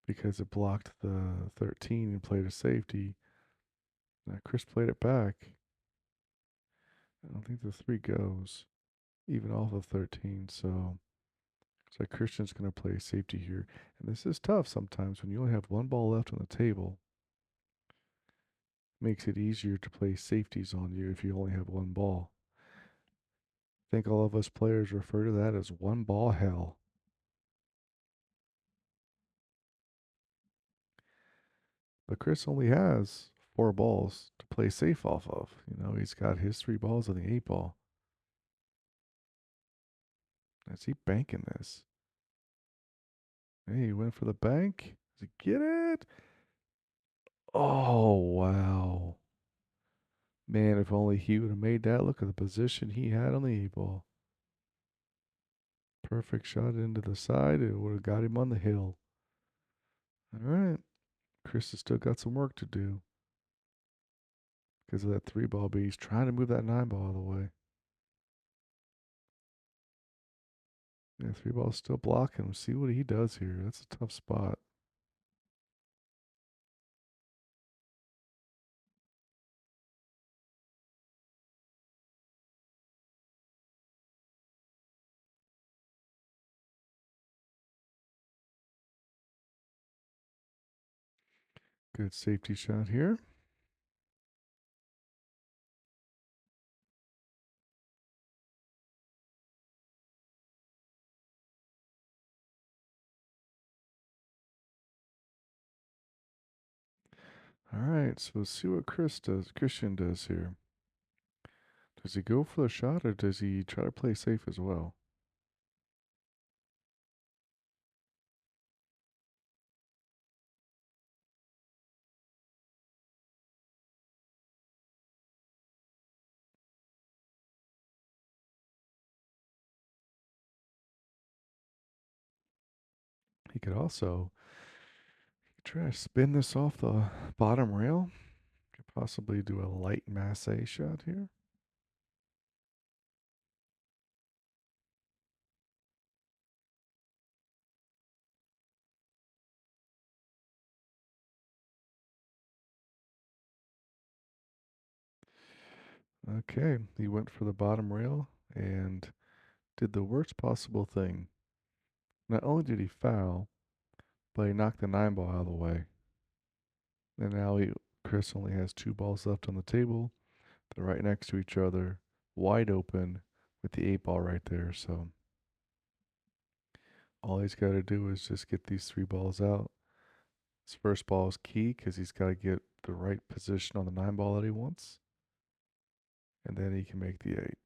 because it blocked the 13 and played a safety. Now Chris played it back. I don't think the 3 goes even off of 13. So it's like Christian's going to play safety here. And this is tough sometimes when you only have 1 ball left on the table. Makes it easier to play safeties on you if you only have 1 ball. I think all of us players refer to that as 1 ball hell. But Chris only has 4 balls to play safe off of. You know, he's got his 3 balls on the 8 ball. Is he banking this? Hey, he went for the bank. Does he get it? Oh, wow. Man, if only he would have made that. Look at the position he had on the 8 ball. Perfect shot into the side. It would have got him on the hill. All right. Chris has still got some work to do because of that 3 ball, but he's trying to move that 9 ball out of the way. Yeah, 3 ball's still blocking him. See what he does here. That's a tough spot. Good safety shot here. All right, so let's see what Christian does here. Does he go for the shot or does he try to play safe as well? He could also try to spin this off the bottom rail. Could Possibly do a light masse shot here. Okay, he went for the bottom rail and did the worst possible thing. Not only did he foul, but he knocked the 9 ball out of the way. And now Chris only has 2 balls left on the table. They're right next to each other, wide open, with the 8 ball right there. So all he's got to do is just get these 3 balls out. His first ball is key because he's got to get the right position on the 9 ball that he wants, and then he can make the 8.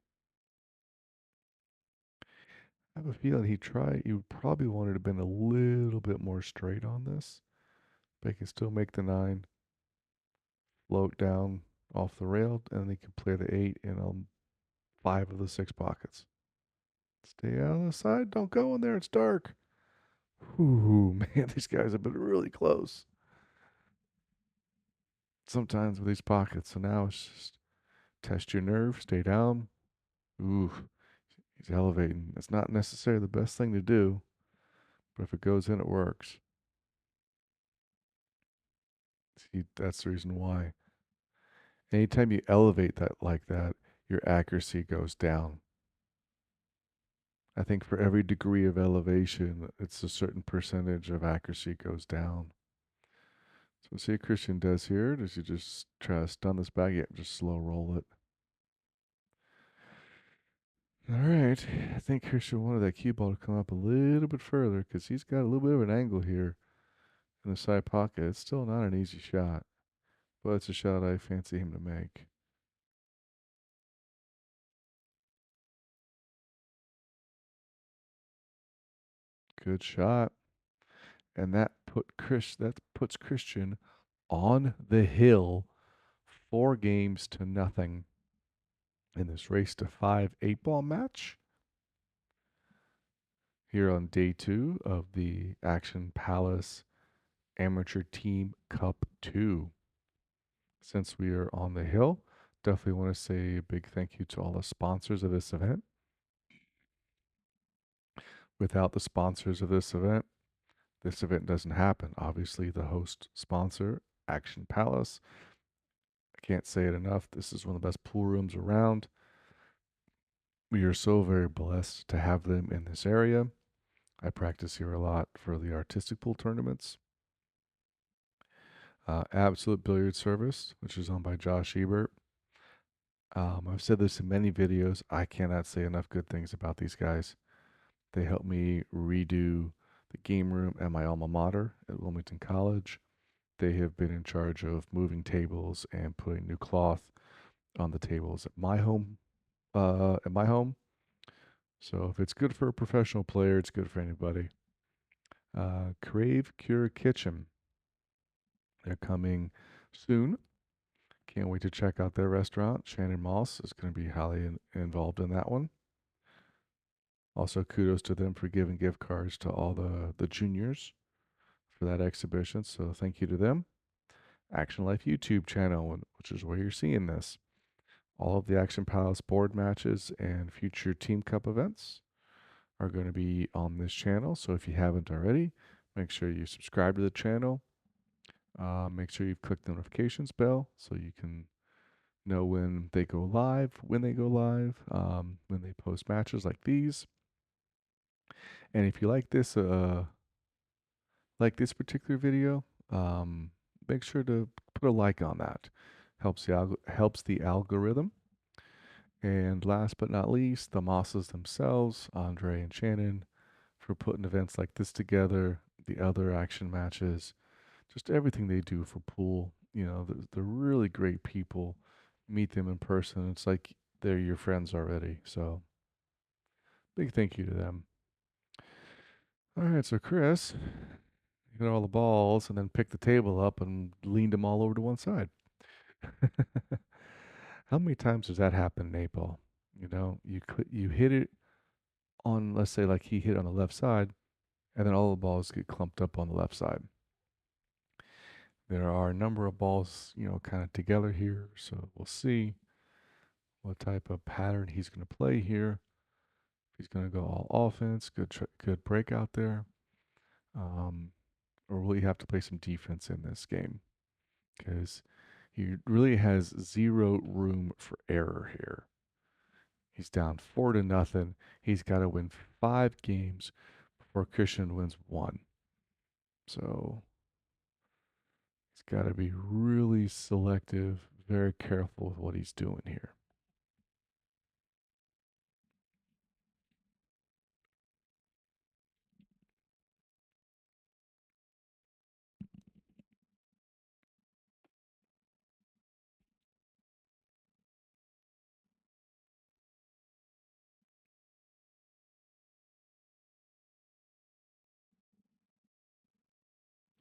I have a feeling he would probably wanted to have been a little bit more straight on this, but he can still make the 9, float down off the rail, and he can play the 8 in 5 of the 6 pockets. Stay out of the side. Don't go in there. It's dark. Ooh, man, these guys have been really close. Sometimes with these pockets. So now it's just test your nerve, stay down. Ooh, he's elevating. It's not necessarily the best thing to do, but if it goes in, it works. See, that's the reason why. Anytime you elevate that like that, your accuracy goes down. I think for every degree of elevation, it's a certain percentage of accuracy goes down. So let's see what Christian does here. Does he just try to stun this back? Yeah, just slow roll it. All right. I think Christian wanted that cue ball to come up a little bit further because he's got a little bit of an angle here in the side pocket. It's still not an easy shot, but it's a shot I fancy him to make. Good shot. And that puts Christian on the hill 4 games to nothing in this race to 5 8 ball match here on day 2 of the Action Palace Amateur Team Cup 2. Since we are on the hill, definitely want to say a big thank you to all the sponsors of this event. Without the sponsors of this event doesn't happen. Obviously, the host sponsor, Action Palace. I can't say it enough. This is one of the best pool rooms around. We are so very blessed to have them in this area. I practice here a lot for the artistic pool tournaments. Absolute Billiard Service, which is owned by Josh Ebert. I've said this in many videos. I cannot say enough good things about these guys. They helped me redo the game room at my alma mater at Wilmington College. They have been in charge of moving tables and putting new cloth on the tables at my home. So if it's good for a professional player, it's good for anybody. Crave Cure Kitchen. They're coming soon. Can't wait to check out their restaurant. Shannon Moss is going to be highly involved in that one. Also, kudos to them for giving gift cards to all the juniors for that exhibition. So thank you to them. Action Life YouTube channel, which is where you're seeing this. All of the Action Palace board matches and future Team Cup events are going to be on this channel. So if you haven't already, make sure you subscribe to the channel. Make sure you've clicked the notifications bell so you can know when they go live, when they post matches like these. And if you like this particular video, make sure to put a like on that. Helps the algorithm. And last but not least, the Mosses themselves, Andre and Shannon, for putting events like this together, the other action matches, just everything they do for pool. You know, they're really great people. Meet them in person. It's like they're your friends already. So big thank you to them. All right, so Chris hit all the balls and then picked the table up and leaned them all over to one side. How many times does that happen in 8 ball? You know, you hit it on, let's say like he hit on the left side, and then all the balls get clumped up on the left side. There are a number of balls, kind of together here, so we'll see what type of pattern he's going to play here. If he's going to go all offense, good breakout there. Um, or will he have to play some defense in this game? Because he really has zero room for error here. He's down 4-0. He's got to win 5 games before Christian wins one. So he's got to be really selective, very careful with what he's doing here.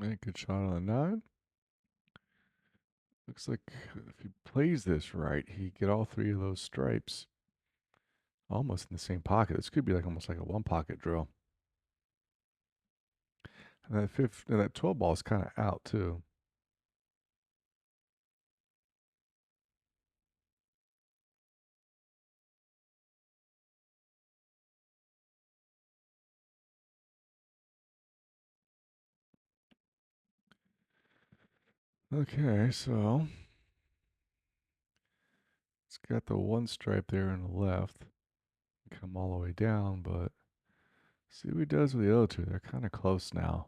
Right, good shot on the 9. Looks like if he plays this right, he get all 3 of those stripes almost in the same pocket. This could be like almost like a one pocket drill. And that 12 ball is kind of out too. Okay, so it's got the one stripe there on the left. Come all the way down, but see what he does with the other two. They're kind of close now.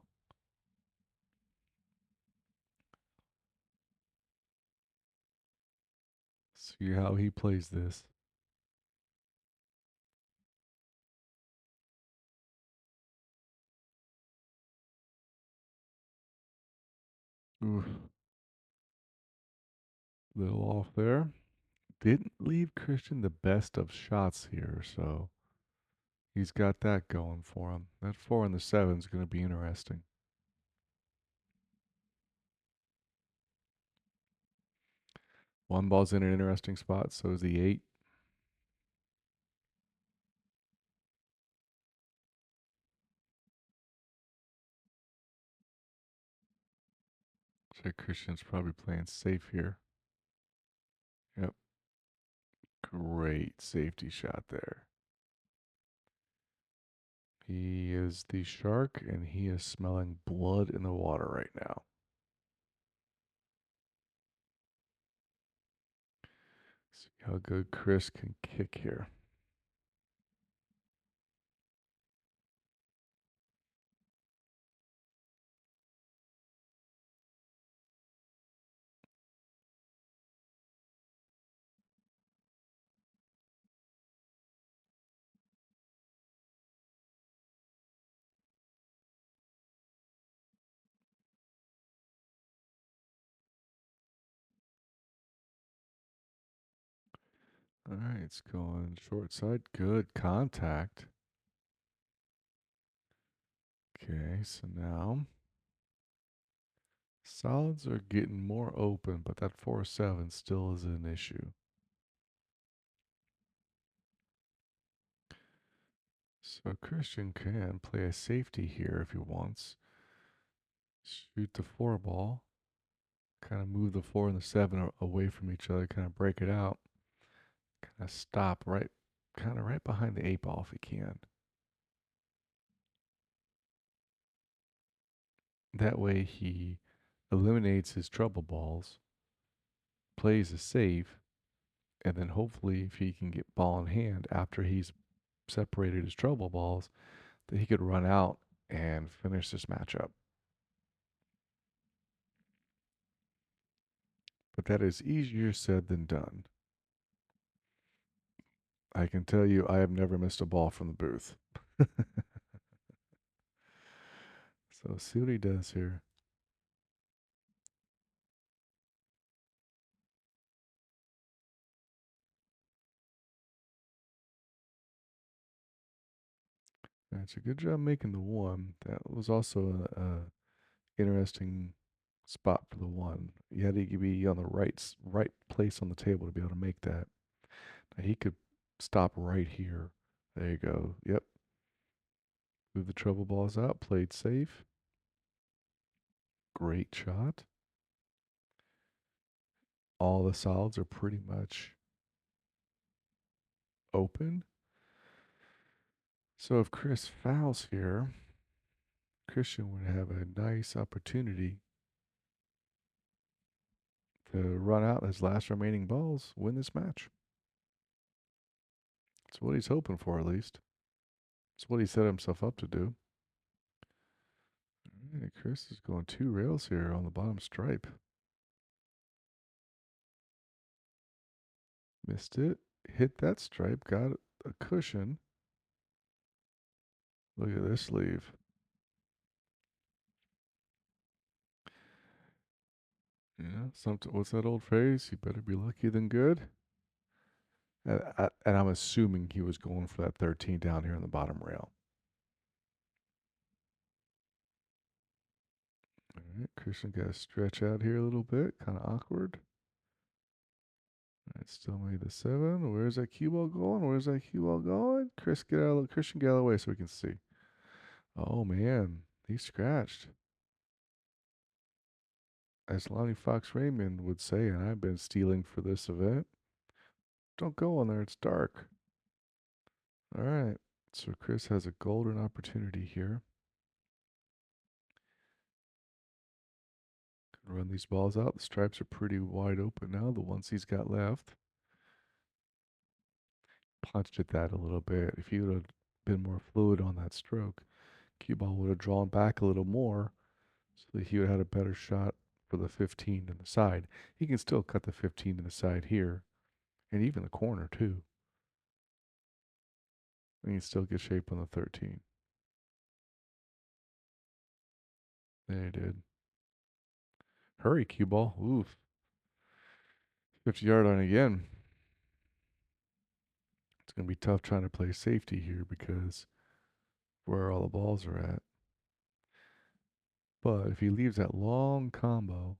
See how he plays this. Oof. Little off there. Didn't leave Christian the best of shots here, so he's got that going for him. That 4 and the 7 is going to be interesting. One ball's in an interesting spot, so is the 8. So Christian's probably playing safe here. Yep. Great safety shot there. He is the shark, and he is smelling blood in the water right now. See how good Chris can kick here. All right, it's going short side. Good contact. Okay, so now solids are getting more open, but that 4-7 still is an issue. So Christian can play a safety here if he wants. Shoot the 4 ball. Kind of move the 4 and the 7 away from each other. Kind of break it out. Kind of stop kind of right behind the 8 ball if he can. That way he eliminates his trouble balls, plays a safe, and then hopefully if he can get ball in hand after he's separated his trouble balls, that he could run out and finish this matchup. But that is easier said than done. I can tell you I have never missed a ball from the booth. So see what he does here. That's a good job making the 1. That was also a interesting spot for the 1. You had to be on the right place on the table to be able to make that. Now he could stop right here. There you go. Yep. Move the trouble balls out. Played safe. Great shot. All the solids are pretty much open. So if Chris fouls here, Christian would have a nice opportunity to run out his last remaining balls, win this match. That's what he's hoping for, at least. It's what he set himself up to do. All right, Chris is going 2 rails here on the bottom stripe. Missed it. Hit that stripe. Got a cushion. Look at this sleeve. Yeah, what's that old phrase? You better be lucky than good. And I'm assuming he was going for that 13 down here on the bottom rail. All right, Christian got to stretch out here a little bit. Kind of awkward. All right, still made the 7. Where's that cue ball going? Where's that cue ball going? Christian, get out of the way so we can see. Oh, man. He scratched. As Lonnie Fox Raymond would say, and I've been stealing for this event, don't go in there. It's dark. All right. So Chris has a golden opportunity here. Can run these balls out. The stripes are pretty wide open now, the ones he's got left. Punched at that a little bit. If he would have been more fluid on that stroke, cue ball would have drawn back a little more so that he would have had a better shot for the 15 in the side. He can still cut the 15 in the side here and even the corner too. And he can still get shape on the 13. There he did. Hurry, cue ball. Oof. 50-yard line again. It's going to be tough trying to play safety here because where all the balls are at. But if he leaves that long combo,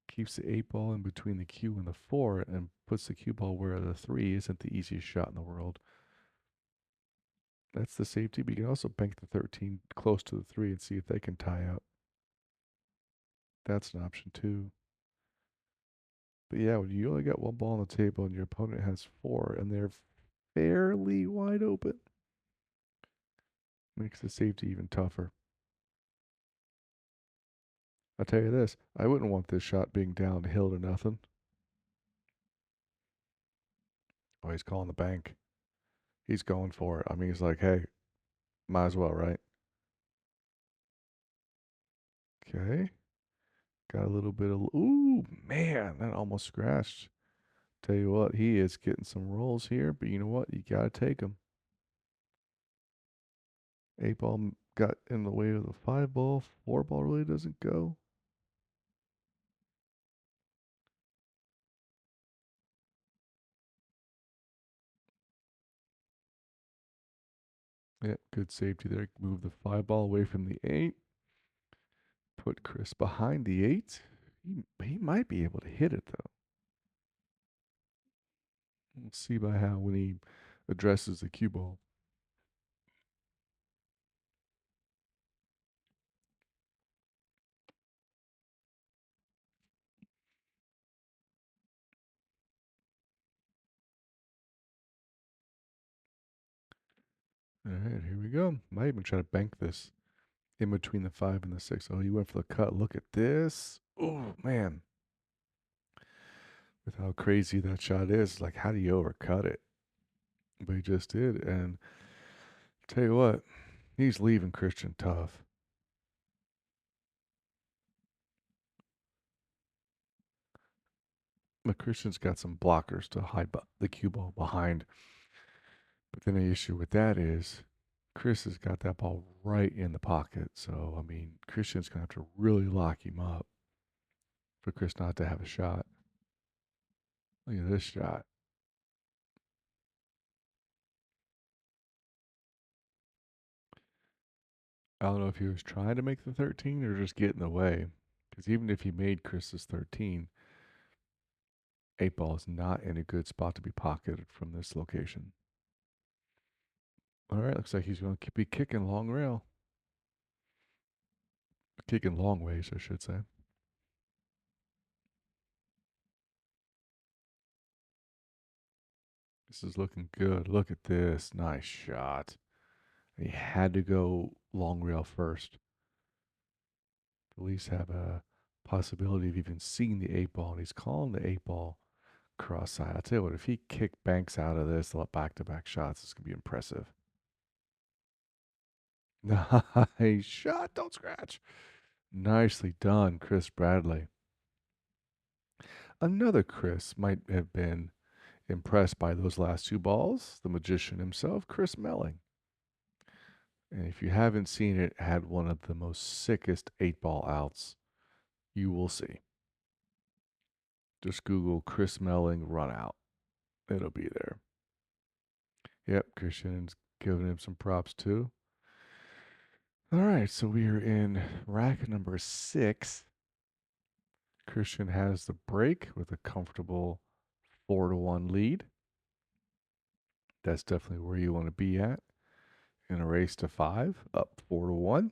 keeps the 8 ball in between the cue and the 4, and puts the cue ball where the 3 isn't the easiest shot in the world. That's the safety, but you can also bank the 13 close to the 3 and see if they can tie out. That's an option too. But yeah, when you only got 1 ball on the table and your opponent has 4 and they're fairly wide open, makes the safety even tougher. I'll tell you this, I wouldn't want this shot being downhill to nothing. Oh, he's calling the bank. He's going for it. I mean, he's like, hey, might as well, right? Okay. Got a little bit of, ooh, man, that almost scratched. Tell you what, he is getting some rolls here, but you know what? You got to take him. 8 ball got in the way of the 5 ball. 4 ball really doesn't go. Yeah, good safety there. Move the 5 ball away from the 8. Put Chris behind the 8. He might be able to hit it, though. We'll see by how when he addresses the cue ball. All right, here we go. Might even try to bank this in between the 5 and the 6. Oh, he went for the cut. Look at this. Oh, man. With how crazy that shot is, like, how do you overcut it? But he just did. And tell you what, he's leaving Christian tough. But Christian's got some blockers to hide the cue ball behind. But then the issue with that is Chris has got that ball right in the pocket. So, I mean, Christian's going to have to really lock him up for Chris not to have a shot. Look at this shot. I don't know if he was trying to make the 13 or just get in the way. Because even if he made Chris's 13, 8 ball is not in a good spot to be pocketed from this location. All right, looks like he's going to be kicking long rail. Kicking long ways, I should say. This is looking good. Look at this. Nice shot. He had to go long rail first. At least have a possibility of even seeing the eight ball. And he's calling the eight ball cross side. I'll tell you what, if he kick Banks out of this back to back shots, it's going to be impressive. Nice shot. Don't scratch. Nicely done, Chris Bradlee. Another Chris might have been impressed by those last two balls. The magician himself, Chris Melling. And if you haven't seen it, had one of the most sickest eight ball outs you will see. Just Google Chris Melling run out. It'll be there. Yep, Christian's giving him some props too. All right, so we are in rack number 6. Christian has the break with a comfortable 4-1 lead. That's definitely where you want to be at in a race to 5, up 4-1.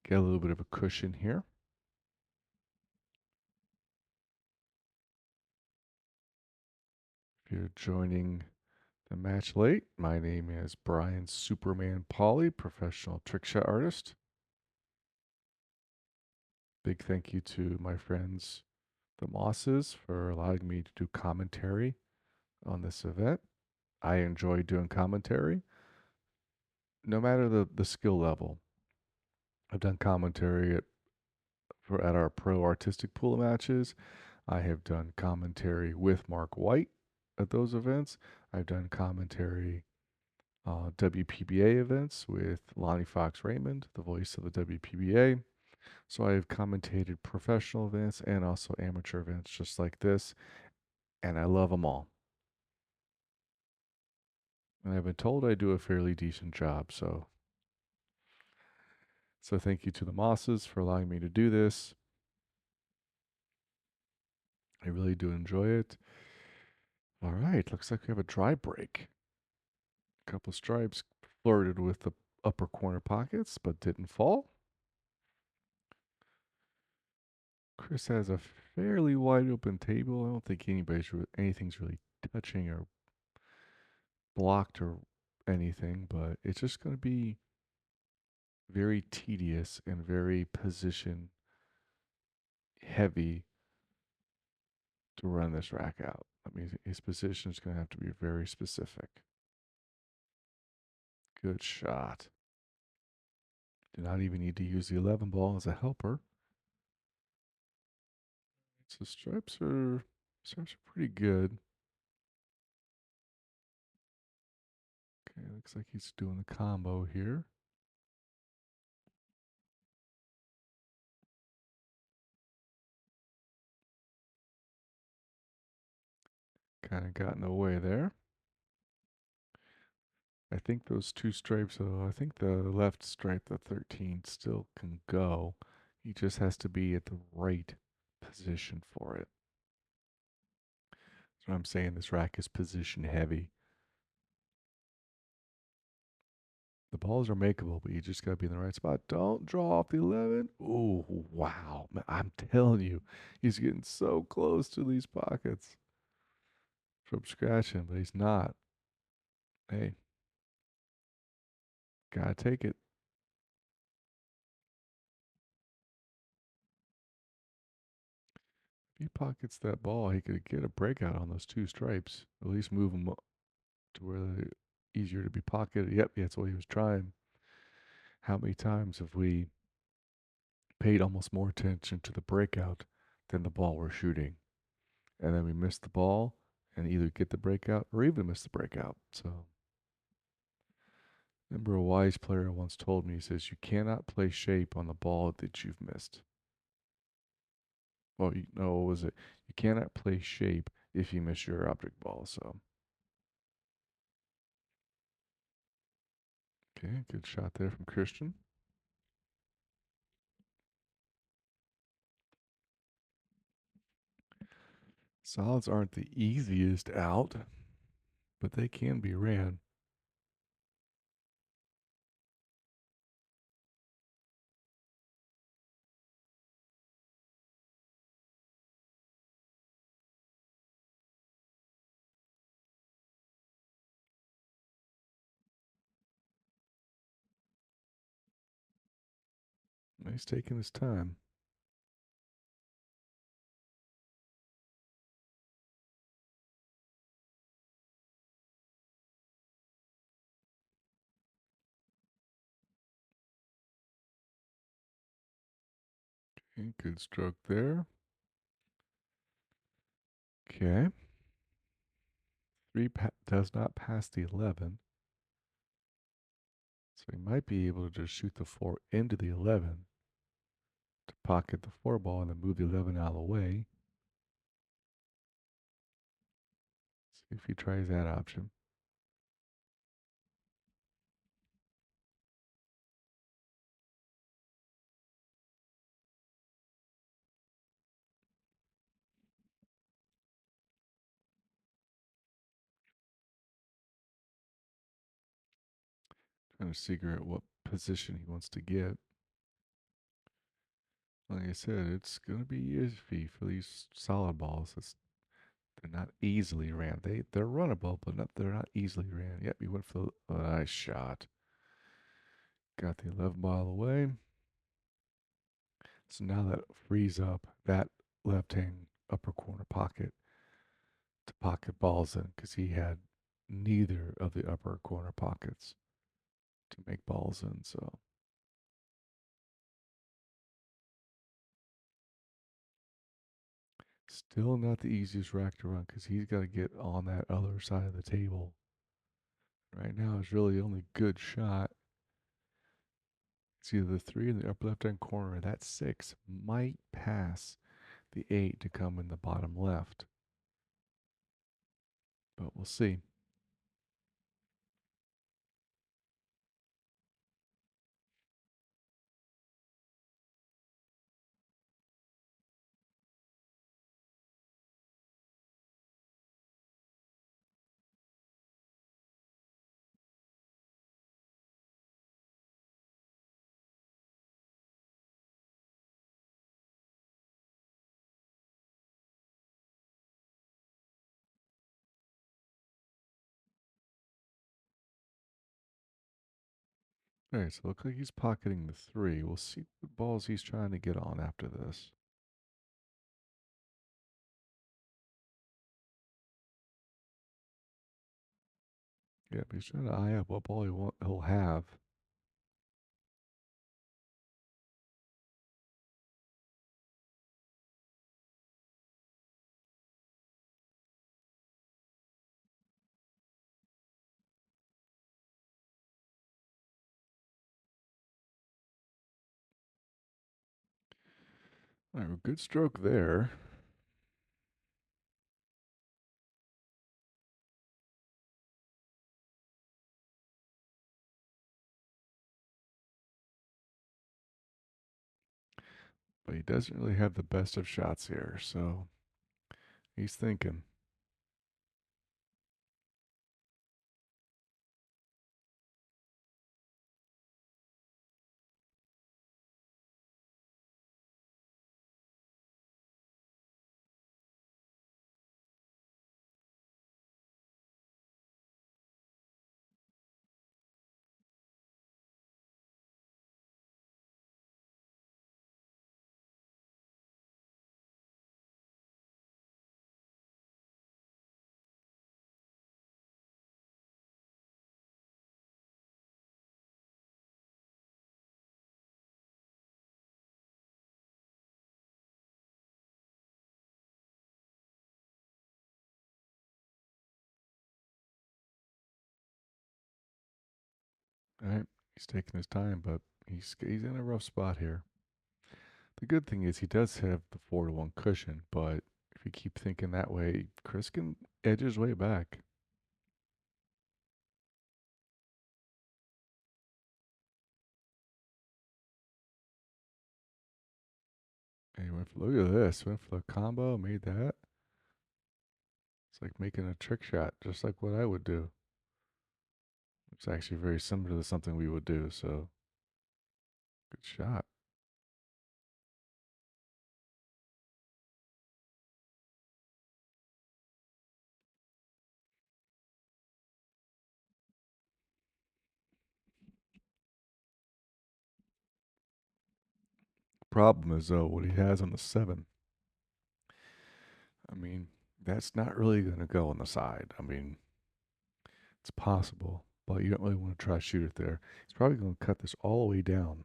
Get a little bit of a cushion here. If you're joining the match late, my name is Brian Superman Pauly, professional trick shot artist. Big thank you to my friends, the Mosses, for allowing me to do commentary on this event. I enjoy doing commentary, no matter the skill level. I've done commentary at our pro artistic pool matches. I have done commentary with Mark White at those events. I've done commentary WPBA events with Lonnie Fox Raymond, the voice of the WPBA. So I've commentated professional events and also amateur events just like this, and I love them all. And I've been told I do a fairly decent job, so thank you to the Mosses for allowing me to do this. I really do enjoy it. All right, looks like we have a dry break. A couple stripes flirted with the upper corner pockets, but didn't fall. Chris has a fairly wide open table. I don't think anything's really touching or blocked or anything, but it's just going to be very tedious and very position heavy to run this rack out. I mean, his position is going to have to be very specific. Good shot. Do not even need to use the 11 ball as a helper. So stripes are pretty good. Okay, looks like he's doing the combo here. Kind of got in the way there. I think those two stripes, I think the left stripe, the 13, still can go. He just has to be at the right position for it. So I'm saying this rack is position heavy. The balls are makeable, but you just got to be in the right spot. Don't draw off the 11. Oh, wow. I'm telling you, he's getting so close to these pockets from scratching, but he's not. Hey, gotta take it. If he pockets that ball, he could get a breakout on those two stripes. At least move them up to where they're easier to be pocketed. Yep, that's what he was trying. How many times have we paid almost more attention to the breakout than the ball we're shooting? And then we miss the ball and either get the breakout or even miss the breakout. So, remember a wise player once told me, he says, you cannot play shape on the ball that you've missed. Well, no, what was it? You cannot play shape if you miss your object ball. So, okay, good shot there from Christian. Solids aren't the easiest out, but they can be ran. He's taking his time. Okay, good stroke there. Okay. 3 does not pass the 11. So he might be able to just shoot the 4 into the 11 to pocket the 4 ball and then move the 11 out of the way. See if he tries that option. Trying to figure out what position he wants to get. Like I said, it's going to be iffy for these solid balls. They're not easily ran. They're runnable, but they're not easily ran. Yep, he went for a nice shot. Got the 11 ball away. So now that frees up that left hand upper corner pocket to pocket balls in because he had neither of the upper corner pockets to make balls in. So still not the easiest rack to run because he's got to get on that other side of the table. Right now is really the only good shot. It's either the 3 in the upper left hand corner, or that 6 might pass the 8 to come in the bottom left. But we'll see. All right, so it looks like he's pocketing the 3. We'll see what balls he's trying to get on after this. Yep, he's trying to eye up what ball he'll have. All right, well, good stroke there. But he doesn't really have the best of shots here, so he's thinking. All right, he's taking his time, but he's in a rough spot here. The good thing is he does have the 4-1 cushion, but if you keep thinking that way, Chris can edge his way back. And he went for, look at this, went for the combo, made that. It's like making a trick shot, just like what I would do. It's actually very similar to something we would do, so good shot. Problem is, though, what he has on the 7. I mean, that's not really going to go on the side. I mean, it's possible, but you don't really want to try to shoot it there. He's probably going to cut this all the way down.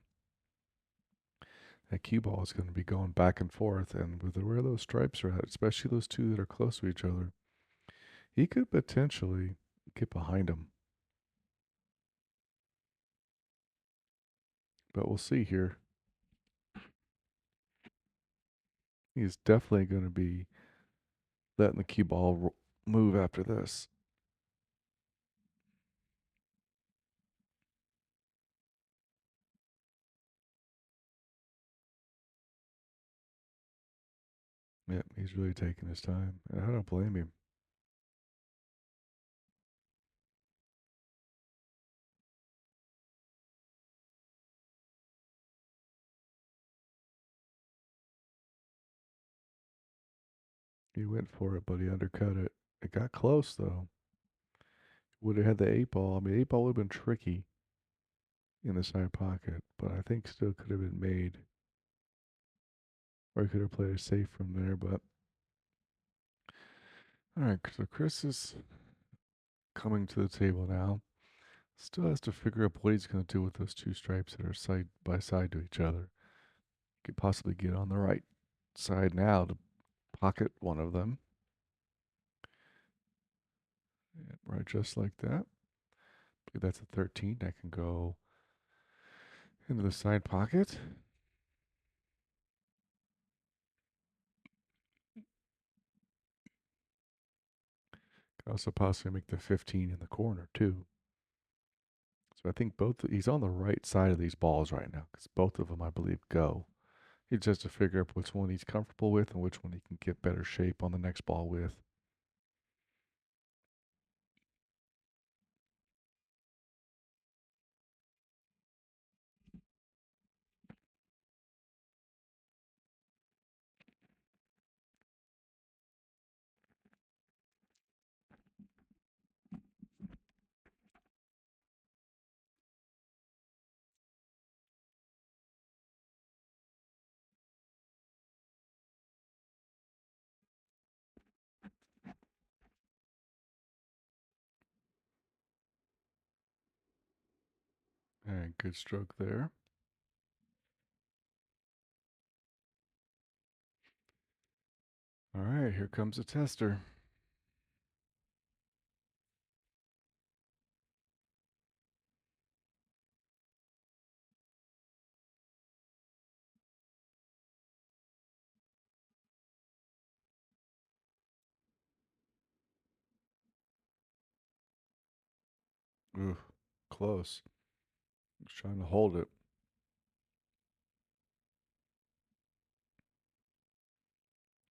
That cue ball is going to be going back and forth, and with where those stripes are at, especially those two that are close to each other, he could potentially get behind him. But we'll see here. He's definitely going to be letting the cue ball move after this. Yep, he's really taking his time, and I don't blame him. He went for it, but he undercut it. It got close though. Would have had the 8 ball. I mean, 8 ball would have been tricky in the side pocket, but I think still could have been made, or he could have played it safe from there. But all right, so Chris is coming to the table now. Still has to figure out what he's going to do with those two stripes that are side by side to each other. Could possibly get on the right side now to pocket one of them. Yeah, right, just like that. That's a 13. That can go into the side pocket. Could also possibly make the 15 in the corner, too. So I think he's on the right side of these balls right now because both of them, I believe, go. He just has to figure out which one he's comfortable with and which one he can get better shape on the next ball with. All right, good stroke there. All right, here comes a tester. Ooh, close. He's trying to hold it.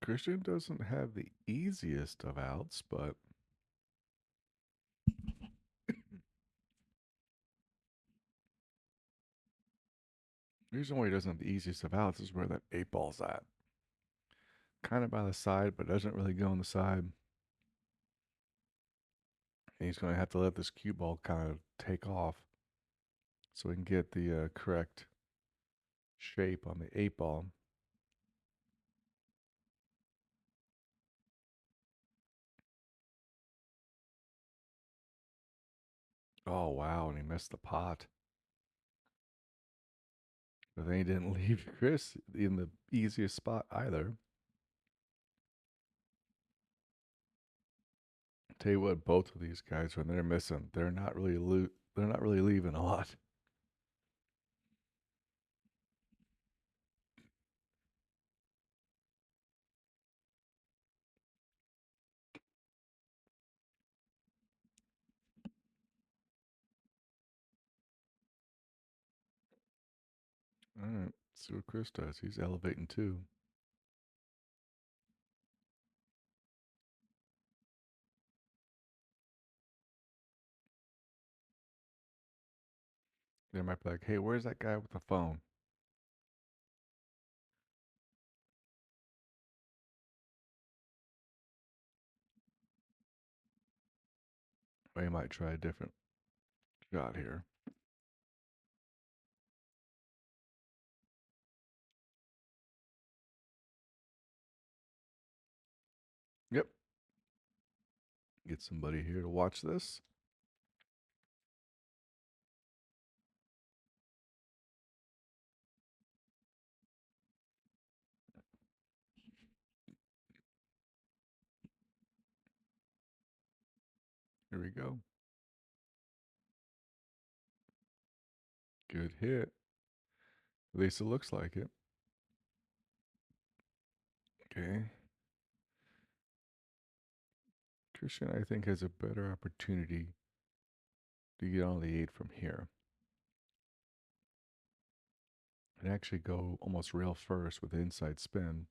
Christian doesn't have the easiest of outs, but the reason why he doesn't have the easiest of outs is where that 8 ball's at. Kind of by the side, but doesn't really go on the side. And he's going to have to let this cue ball kind of take off so we can get the correct shape on the 8 ball. Oh, wow. And he missed the pot. But then he didn't leave Chris in the easiest spot either. Tell you what, both of these guys, when they're missing, they're not really leaving a lot. All right, see what Chris does. He's elevating too. They might be like, "Hey, where's that guy with the phone?" Or he might try a different shot here. Get somebody here to watch this. Here we go. Good hit. At least it looks like it. Okay. Christian, I think, has a better opportunity to get on the 8 from here. And actually go almost rail first with the inside spin.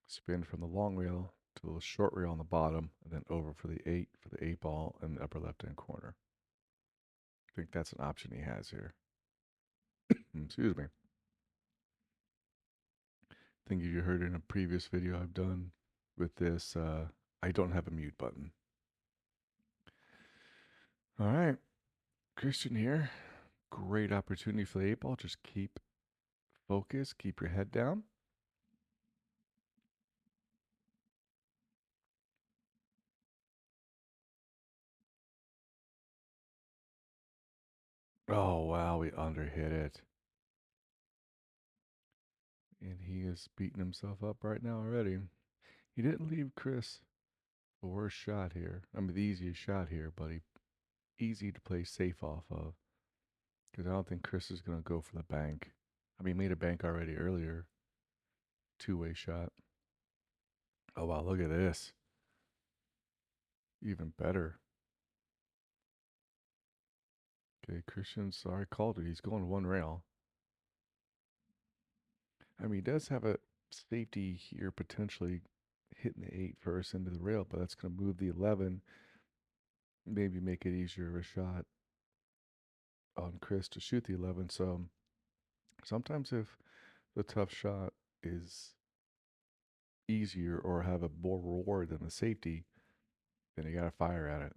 Spin from the long rail to the short rail on the bottom, and then over for the 8 for the 8 ball in the upper left hand corner. I think that's an option he has here. Excuse me. I think you heard in a previous video I've done with this, I don't have a mute button. All right. Christian here. Great opportunity for the 8 ball. Just keep focused, keep your head down. Oh, wow, we underhit it. And he is beating himself up right now already. He didn't leave Chris the worst shot here. I mean, the easiest shot here, but easy to play safe off of. Because I don't think Chris is going to go for the bank. I mean, he made a bank already earlier. Two-way shot. Oh, wow, look at this. Even better. Okay, Christian, sorry, called it. He's going one rail. I mean, he does have a safety here potentially hitting the 8 first into the rail, but that's going to move the 11. Maybe make it easier of a shot on Chris to shoot the 11. So sometimes if the tough shot is easier or have a more reward than the safety, then you got to fire at it.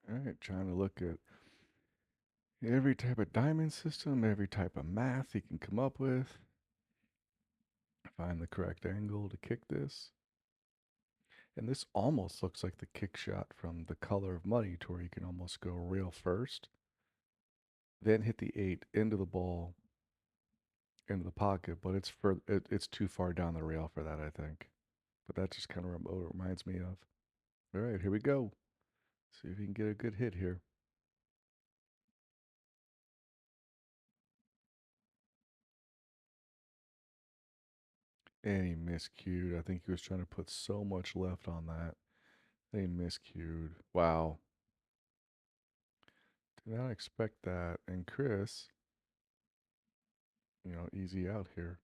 All right, trying to look at every type of diamond system, every type of math he can come up with. Find the correct angle to kick this. And this almost looks like the kick shot from The Color of Money, to where you can almost go rail first, then hit the 8 into the ball, into the pocket, but it's too far down the rail for that, I think. But that just kind of reminds me of. All right, here we go. See if you can get a good hit here. And he miscued. I think he was trying to put so much left on that. They miscued. Wow. Did not expect that. And Chris, easy out here.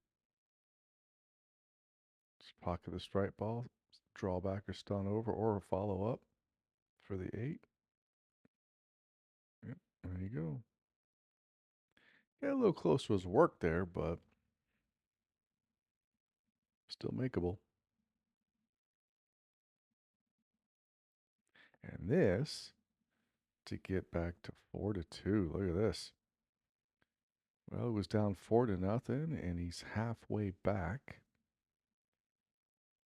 Just pocket the strike ball, draw back or stun over, or a follow up for the 8. Yep, there you go. Yeah, a little close to his work there, but still makeable. And this to get back to 4-2. Look at this. Well, it was down 4-0, and he's halfway back.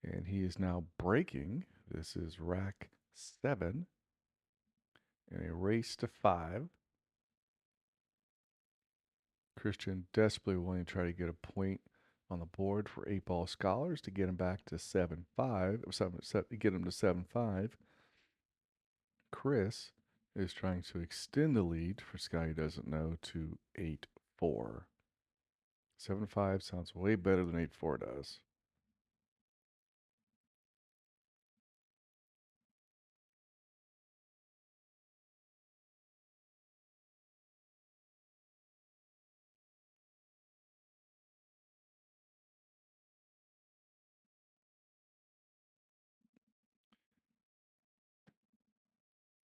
And he is now breaking. This is rack 7. And a race to 5. Christian desperately wanting to try to get a point on the board for 8-ball scholars to get him back to 7-5, get him to 7-5. Chris is trying to extend the lead for Scotty doesn't know to 8-4. 7-5 sounds way better than 8-4 does.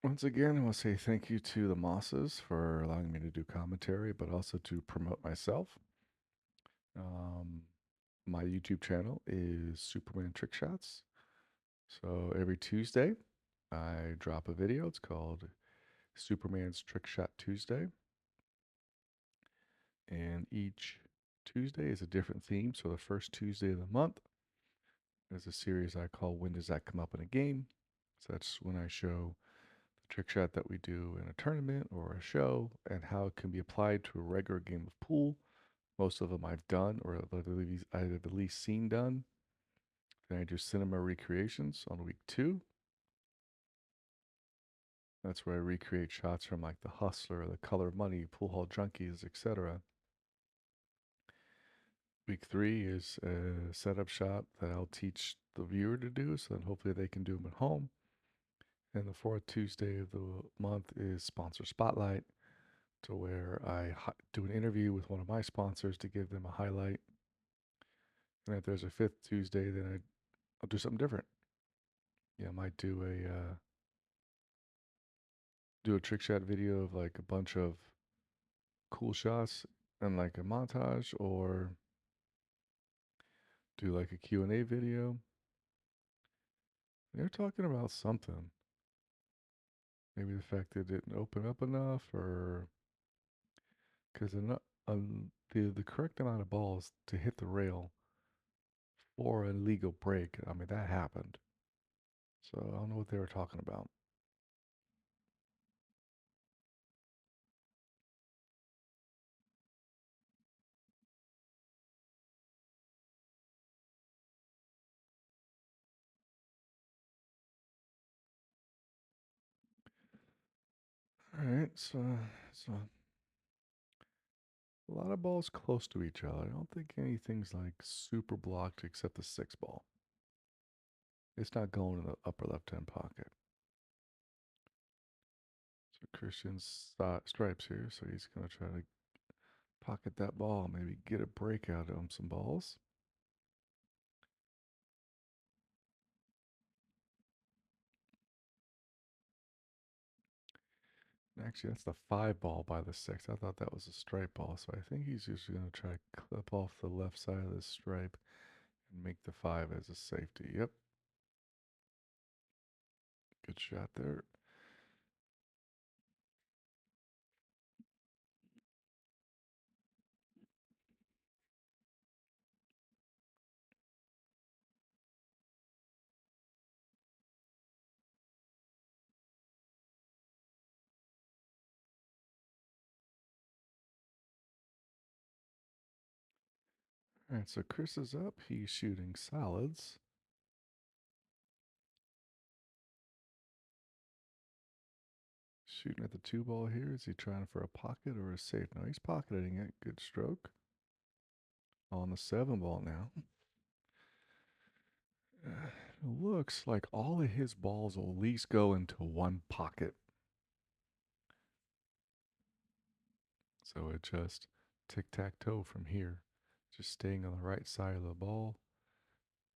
Once again, I want to say thank you to the Mosses for allowing me to do commentary, but also to promote myself. Um, my YouTube channel is Superman Trick Shots. So every Tuesday, I drop a video. It's called Superman's Trick Shot Tuesday. And each Tuesday is a different theme. So the first Tuesday of the month is a series I call When Does That Come Up in a Game? So that's when I show the trick shot that we do in a tournament or a show and how it can be applied to a regular game of pool. Most of them I've done or I've at least seen done. Then I do cinema recreations on week 2. That's where I recreate shots from like The Hustler, The Color of Money, Pool Hall Junkies, etc. Week 3 is a setup shot that I'll teach the viewer to do, so then hopefully they can do them at home. And the fourth Tuesday of the month is Sponsor Spotlight, to where I do an interview with one of my sponsors to give them a highlight. And if there's a fifth Tuesday, then I'll do something different. Yeah, I might do a trick shot video of like a bunch of cool shots and like a montage, or do like a Q&A video. They're talking about something. Maybe the fact that it didn't open up enough, or because the correct amount of balls to hit the rail for a legal break. I mean, that happened. So I don't know what they were talking about. All right, so a lot of balls close to each other. I don't think anything's like super blocked except the 6 ball. It's not going in the upper left-hand pocket. So Christian's stripes here, so he's gonna try to pocket that ball, maybe get a break out of some balls. Actually, that's the 5 ball by the 6. I thought that was a stripe ball, so I think he's just going to try to clip off the left side of the stripe and make the 5 as a safety. Yep. Good shot there. All right, so Chris is up. He's shooting solids. Shooting at the 2 ball here. Is he trying for a pocket or a safe? No, he's pocketing it. Good stroke. On the 7 ball now. Looks like all of his balls will at least go into one pocket. So it just tic-tac-toe from here. Just staying on the right side of the ball.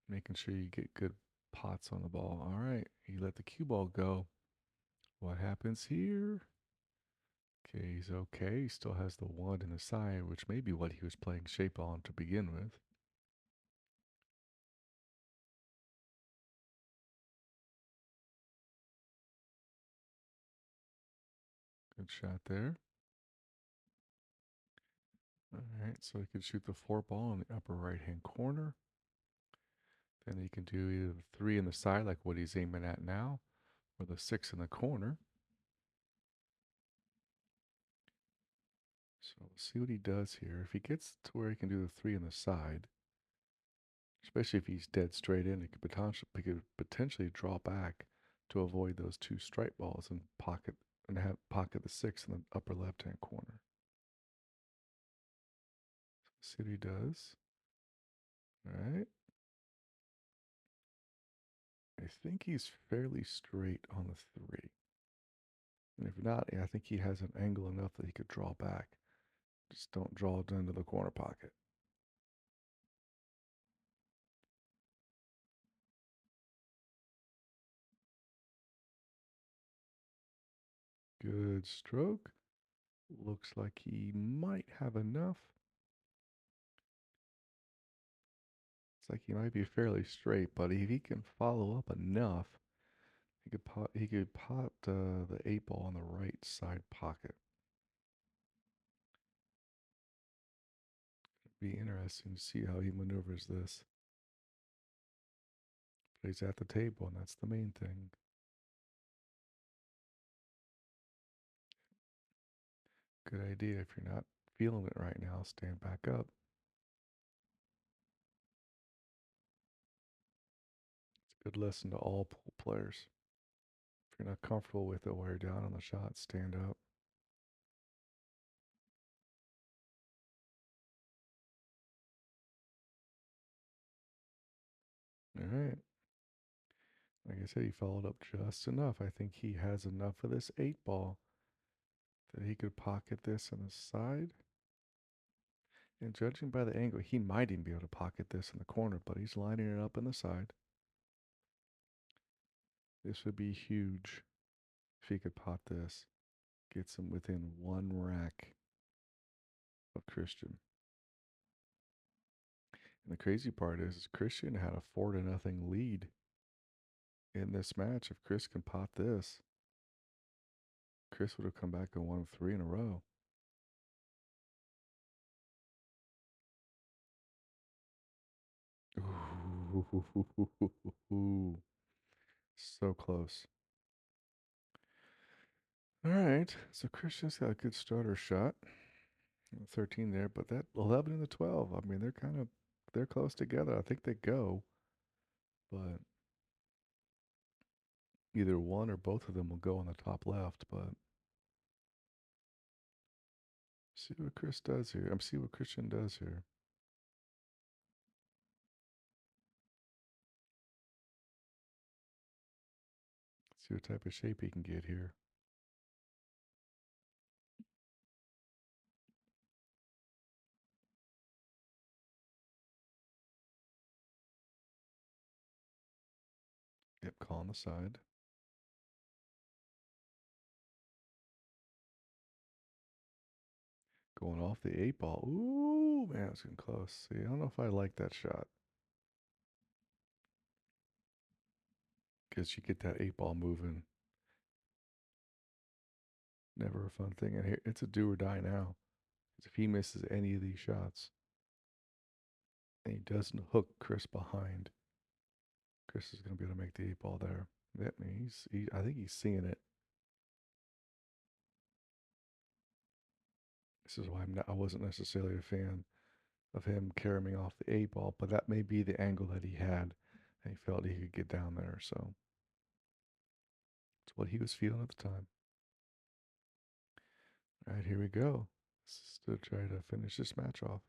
Making sure you get good pots on the ball. All right, he let the cue ball go. What happens here? Okay, he's okay. He still has the 1 in the side, which may be what he was playing shape on to begin with. Good shot there. All right, so he can shoot the 4 ball in the upper right-hand corner. Then he can do either the 3 in the side, like what he's aiming at now, or the 6 in the corner. So we'll see what he does here. If he gets to where he can do the 3 in the side, especially if he's dead straight in, he could potentially draw back to avoid those two straight balls and have pocket the 6 in the upper left-hand corner. So see what he does. All right. I think he's fairly straight on the 3. And if not, I think he has an angle enough that he could draw back. Just don't draw it into the corner pocket. Good stroke. Looks like he might have enough. It's like he might be fairly straight, but if he can follow up enough, he could pot the 8 ball on the right side pocket. Be interesting to see how he maneuvers this. But he's at the table, and that's the main thing. Good idea. If you're not feeling it right now, stand back up. It's a good lesson to all pool players. If you're not comfortable with it while you're down on the shot, stand up. All right. Like I said, he followed up just enough. I think he has enough of this 8 ball that he could pocket this on the side. And judging by the angle, he might even be able to pocket this in the corner, but he's lining it up on the side. This would be huge if he could pot this. Gets him within 1 rack of Christian. And the crazy part is Christian had a 4-0 lead in this match. If Chris can pot this, Chris would have come back and won 3 in a row. Ooh, so close. All right, so Christian's got a good starter shot. 13 there, but that 11 and the 12, I mean, they're close together. I think they go, but either one or both of them will go on the top left. But see what Chris does here. See what Christian does here. See what type of shape he can get here. Yep, call on the side. Going off the 8 ball. Ooh, man, it's getting close. See, I don't know if I like that shot. Because you get that 8 ball moving. Never a fun thing. And here, it's a do or die now. If he misses any of these shots and he doesn't hook Chris behind, Chris is going to be able to make the 8 ball there. That means I think he's seeing it. This is why I wasn't necessarily a fan of him carrying off the 8 ball, but that may be the angle that he had, and he felt he could get down there. So it's what he was feeling at the time. All right, here we go. This is to try to finish this match off.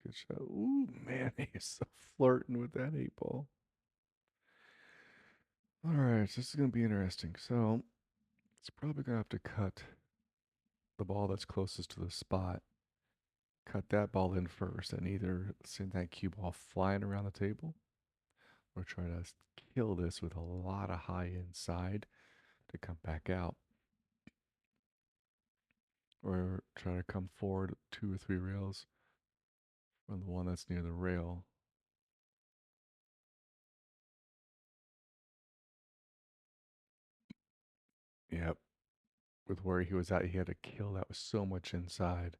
Good shot. Ooh, man, he is so flirting with that 8 ball. All right, so this is going to be interesting. So it's probably going to have to cut the ball that's closest to the spot. Cut that ball in first and either send that cue ball flying around the table or try to kill this with a lot of high inside to come back out. Or try to come forward 2 or 3 rails from the one that's near the rail. Yep. With where he was at, he had to kill that with so much inside.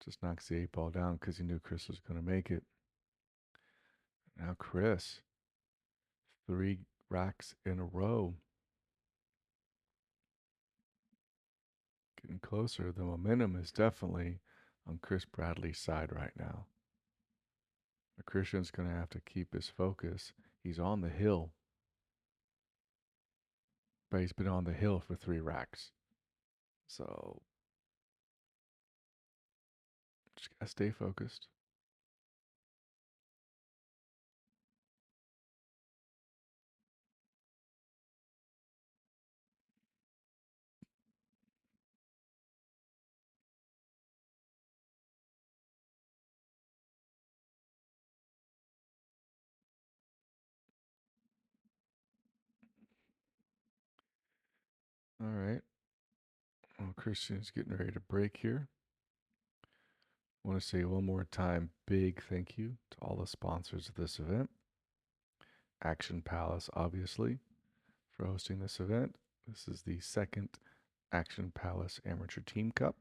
Just knocks the 8 ball down because he knew Chris was going to make it. Now Chris, 3 racks in a row. Getting closer. The momentum is definitely on Chris Bradlee's side right now. A Christian's going to have to keep his focus. He's on the hill, but he's been on the hill for 3 racks. So just got to stay focused. All right. Well, Christian's getting ready to break here. I want to say one more time big thank you to all the sponsors of this event. Action Palace, obviously, for hosting this event. This is the second Action Palace Amateur Team Cup.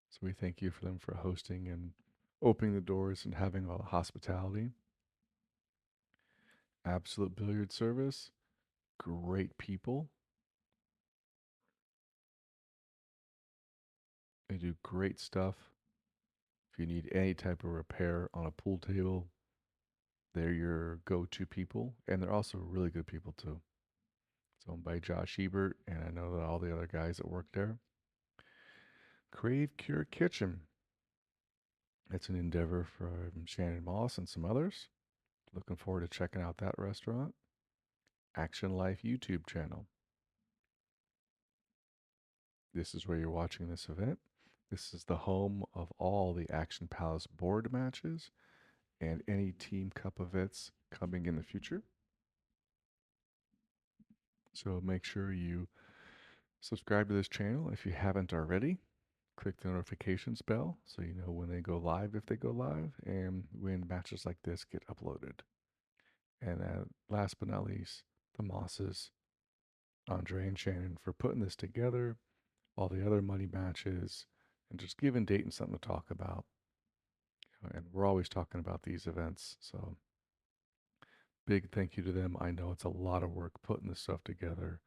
So we thank you for them for hosting and opening the doors and having all the hospitality. Absolute Billiard Service, great people. They do great stuff. If you need any type of repair on a pool table, they're your go to people. And they're also really good people, too. It's owned by Josh Ebert, and I know that all the other guys that work there. Crave Cure Kitchen. It's an endeavor from Shannon Moss and some others. Looking forward to checking out that restaurant. Action Life YouTube channel. This is where you're watching this event. This is the home of all the Action Palace board matches and any Team Cup events coming in the future. So make sure you subscribe to this channel if you haven't already. Click the notifications bell so you know when they go live, if they go live, and when matches like this get uploaded. And last but not least, the Mosses, Andre and Shannon, for putting this together, all the other money matches, and just giving Dayton something to talk about. And we're always talking about these events. So big thank you to them. I know it's a lot of work putting this stuff together.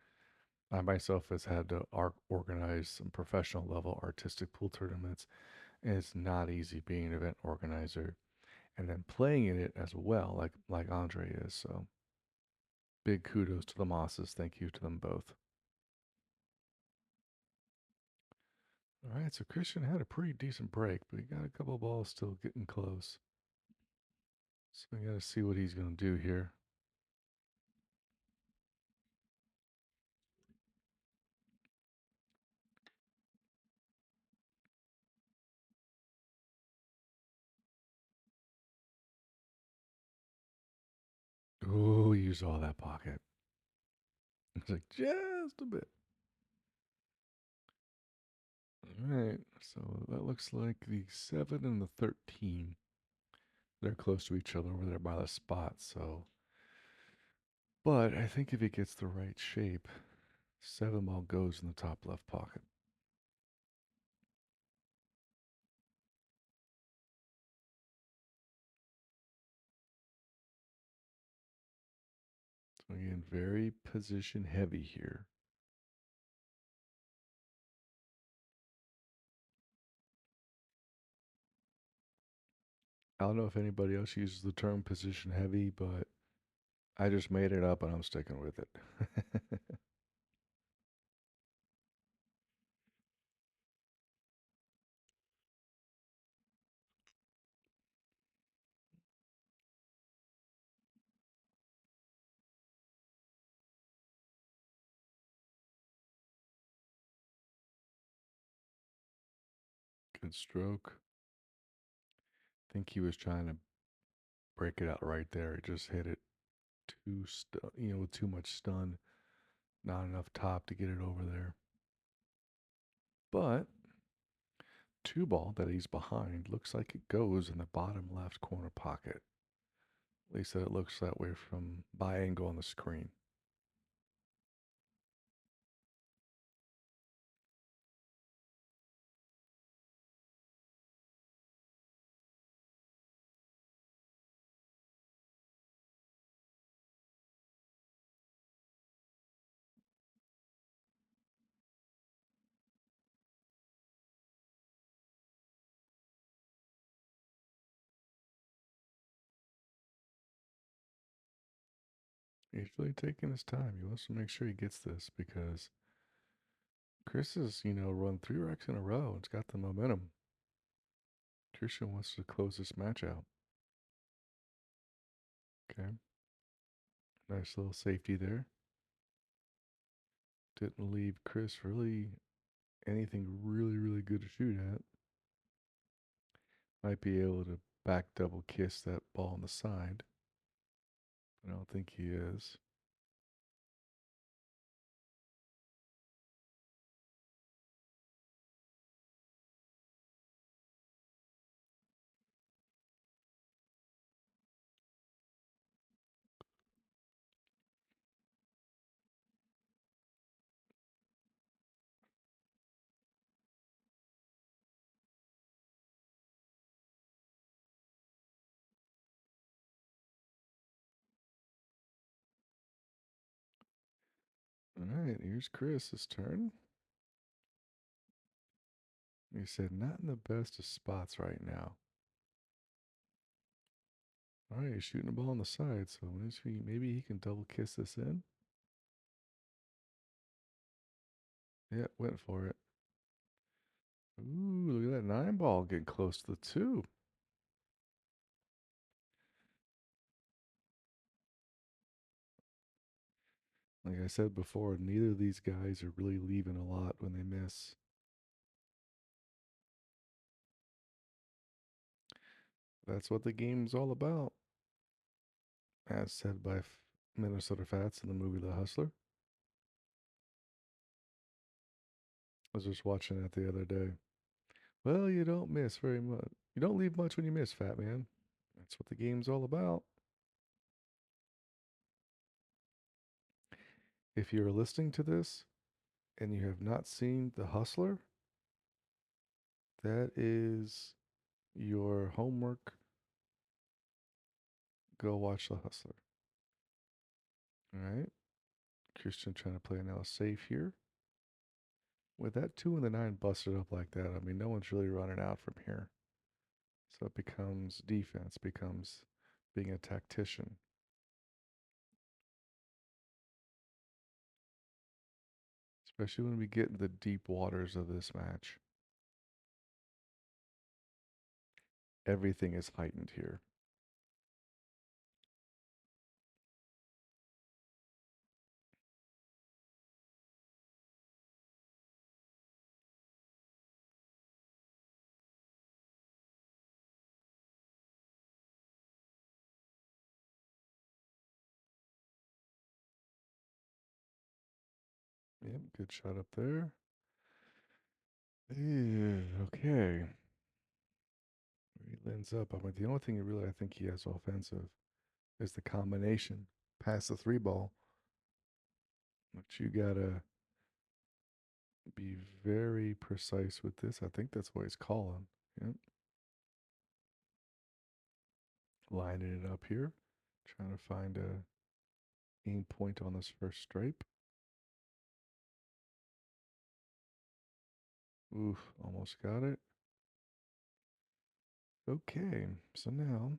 I myself has had to organize some professional level artistic pool tournaments, and it's not easy being an event organizer and then playing in it as well, like Andre is. So big kudos to the Mosses. Thank you to them both. All right, so Christian had a pretty decent break, but he got a couple balls still getting close. So we got to see what he's going to do here. Oh, use all that pocket. It's like just a bit. All right, so that looks like the 7 and the 13. They're close to each other over there by the spot, so. But I think if he gets the right shape, 7 ball goes in the top left pocket. So again, very position heavy here. I don't know if anybody else uses the term position heavy, but I just made it up and I'm sticking with it. Good stroke. I think he was trying to break it out right there. He just hit it with too much stun, not enough top to get it over there. But 2 ball that he's behind looks like it goes in the bottom left corner pocket. At least it looks that way from by angle on the screen. He's really taking his time. He wants to make sure he gets this because Chris has, run 3 racks in a row. It's got the momentum. Christian wants to close this match out. Okay. Nice little safety there. Didn't leave Chris really anything really, really good to shoot at. Might be able to back double kiss that ball on the side. But I don't think he is. All right, here's Chris's turn. He said, not in the best of spots right now. All right, he's shooting the ball on the side, so maybe he can double kiss this in. Yeah, went for it. Ooh, look at that 9 ball getting close to the 2. Like I said before, neither of these guys are really leaving a lot when they miss. That's what the game's all about, as said by Minnesota Fats in the movie The Hustler. I was just watching that the other day. Well, you don't miss very much. You don't leave much when you miss, fat man. That's what the game's all about. If you're listening to this and you have not seen The Hustler, that is your homework. Go watch The Hustler. All right. Christian trying to play now safe here. With that 2 and the 9 busted up like that, I mean, no one's really running out from here. So it becomes defense, becomes being a tactician. Especially when we get in the deep waters of this match. Everything is heightened here. Yep, good shot up there. Yeah, okay. He lens up. I mean, the only thing really I think he has offensive is the combination past the 3 ball. But you gotta be very precise with this. I think that's what he's calling. Yep. Lining it up here. Trying to find a aim point on this first stripe. Oof, almost got it. Okay, so now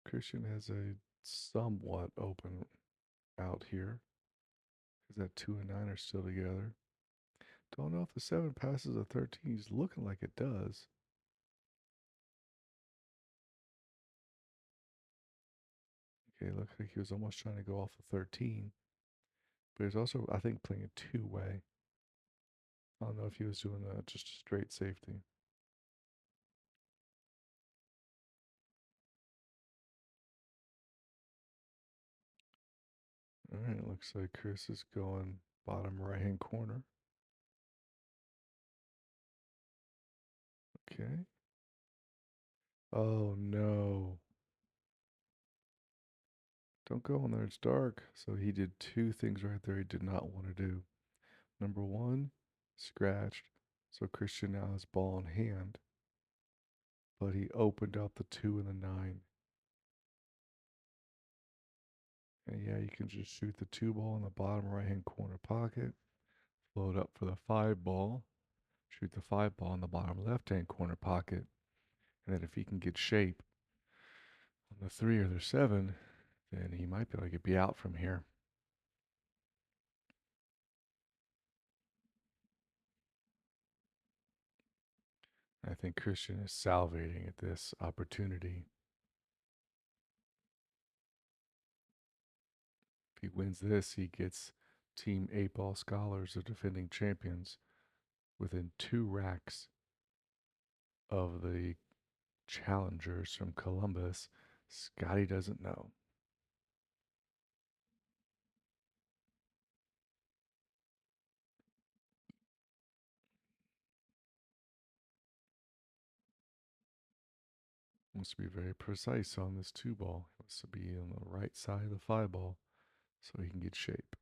Christian has a somewhat open out here because that 2 and 9 are still together. Don't know if the 7 passes a 13. He's looking like it does. Okay, looks like he was almost trying to go off the 13. But he's also, I think, playing a 2-way. I don't know if he was doing just a straight safety. All right, looks like Chris is going bottom right-hand corner. Okay. Oh, no. Don't go in there, it's dark. So he did 2 things right there he did not want to do. Number 1, scratched. So Christian now has ball in hand. But he opened up the 2 and the 9. And yeah, you can just shoot the 2 ball in the bottom right-hand corner pocket. Float up for the 5 ball. Shoot the 5 ball in the bottom left-hand corner pocket. And then if he can get shape on the 3 or the 7, then he might be able to be out from here. I think Christian is salivating at this opportunity. If he wins this, he gets Team 8-Ball Scholars, the defending champions, within 2 racks of the challengers from Columbus. Scotty doesn't know. Wants to be very precise on this 2-ball. He wants to be on the right side of the 5-ball so he can get shape.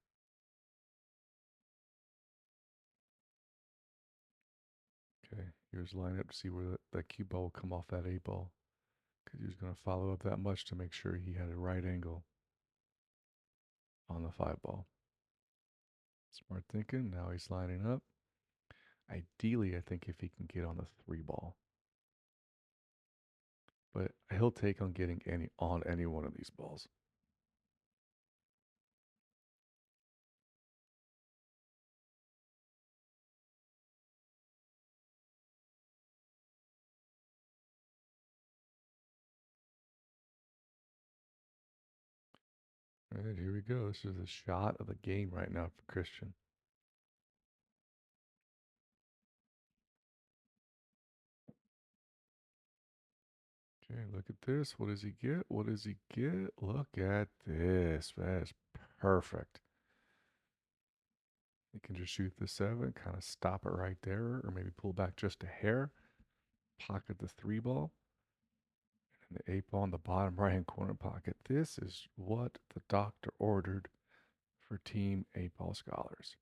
Okay, here's line up to see where that cue ball will come off that 8-ball, because he was going to follow up that much to make sure he had a right angle on the 5-ball. Smart thinking. Now he's lining up. Ideally, I think if he can get on the 3-ball, but he'll take on getting any one of these balls. All right, here we go. This is a shot of the game right now for Christian. Okay, look at this. What does he get? What does he get? Look at this. That is perfect. He can just shoot the 7, kind of stop it right there, or maybe pull back just a hair, pocket the 3-ball, and the 8-ball in the bottom right-hand corner pocket. This is what the doctor ordered for Team 8-Ball Scholars.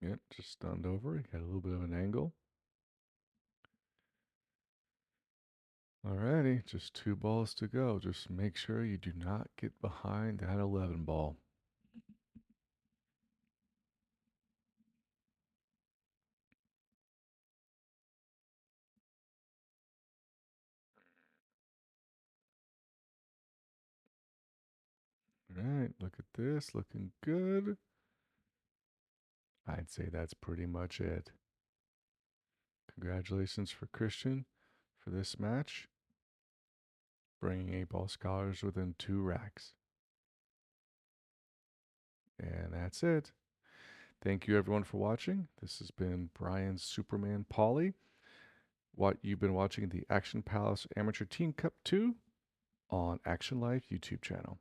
Yep, just stunned over. He got a little bit of an angle. Alrighty, just 2 balls to go. Just make sure you do not get behind that 11 ball. Alright, look at this. Looking good. I'd say that's pretty much it. Congratulations for Christian for this match, bringing 8-Ball Scholars within 2 racks. And that's it. Thank you everyone for watching. This has been Brian Superman Pauly. What you've been watching the Action Palace Amateur Teen Cup 2 on Action Life YouTube channel.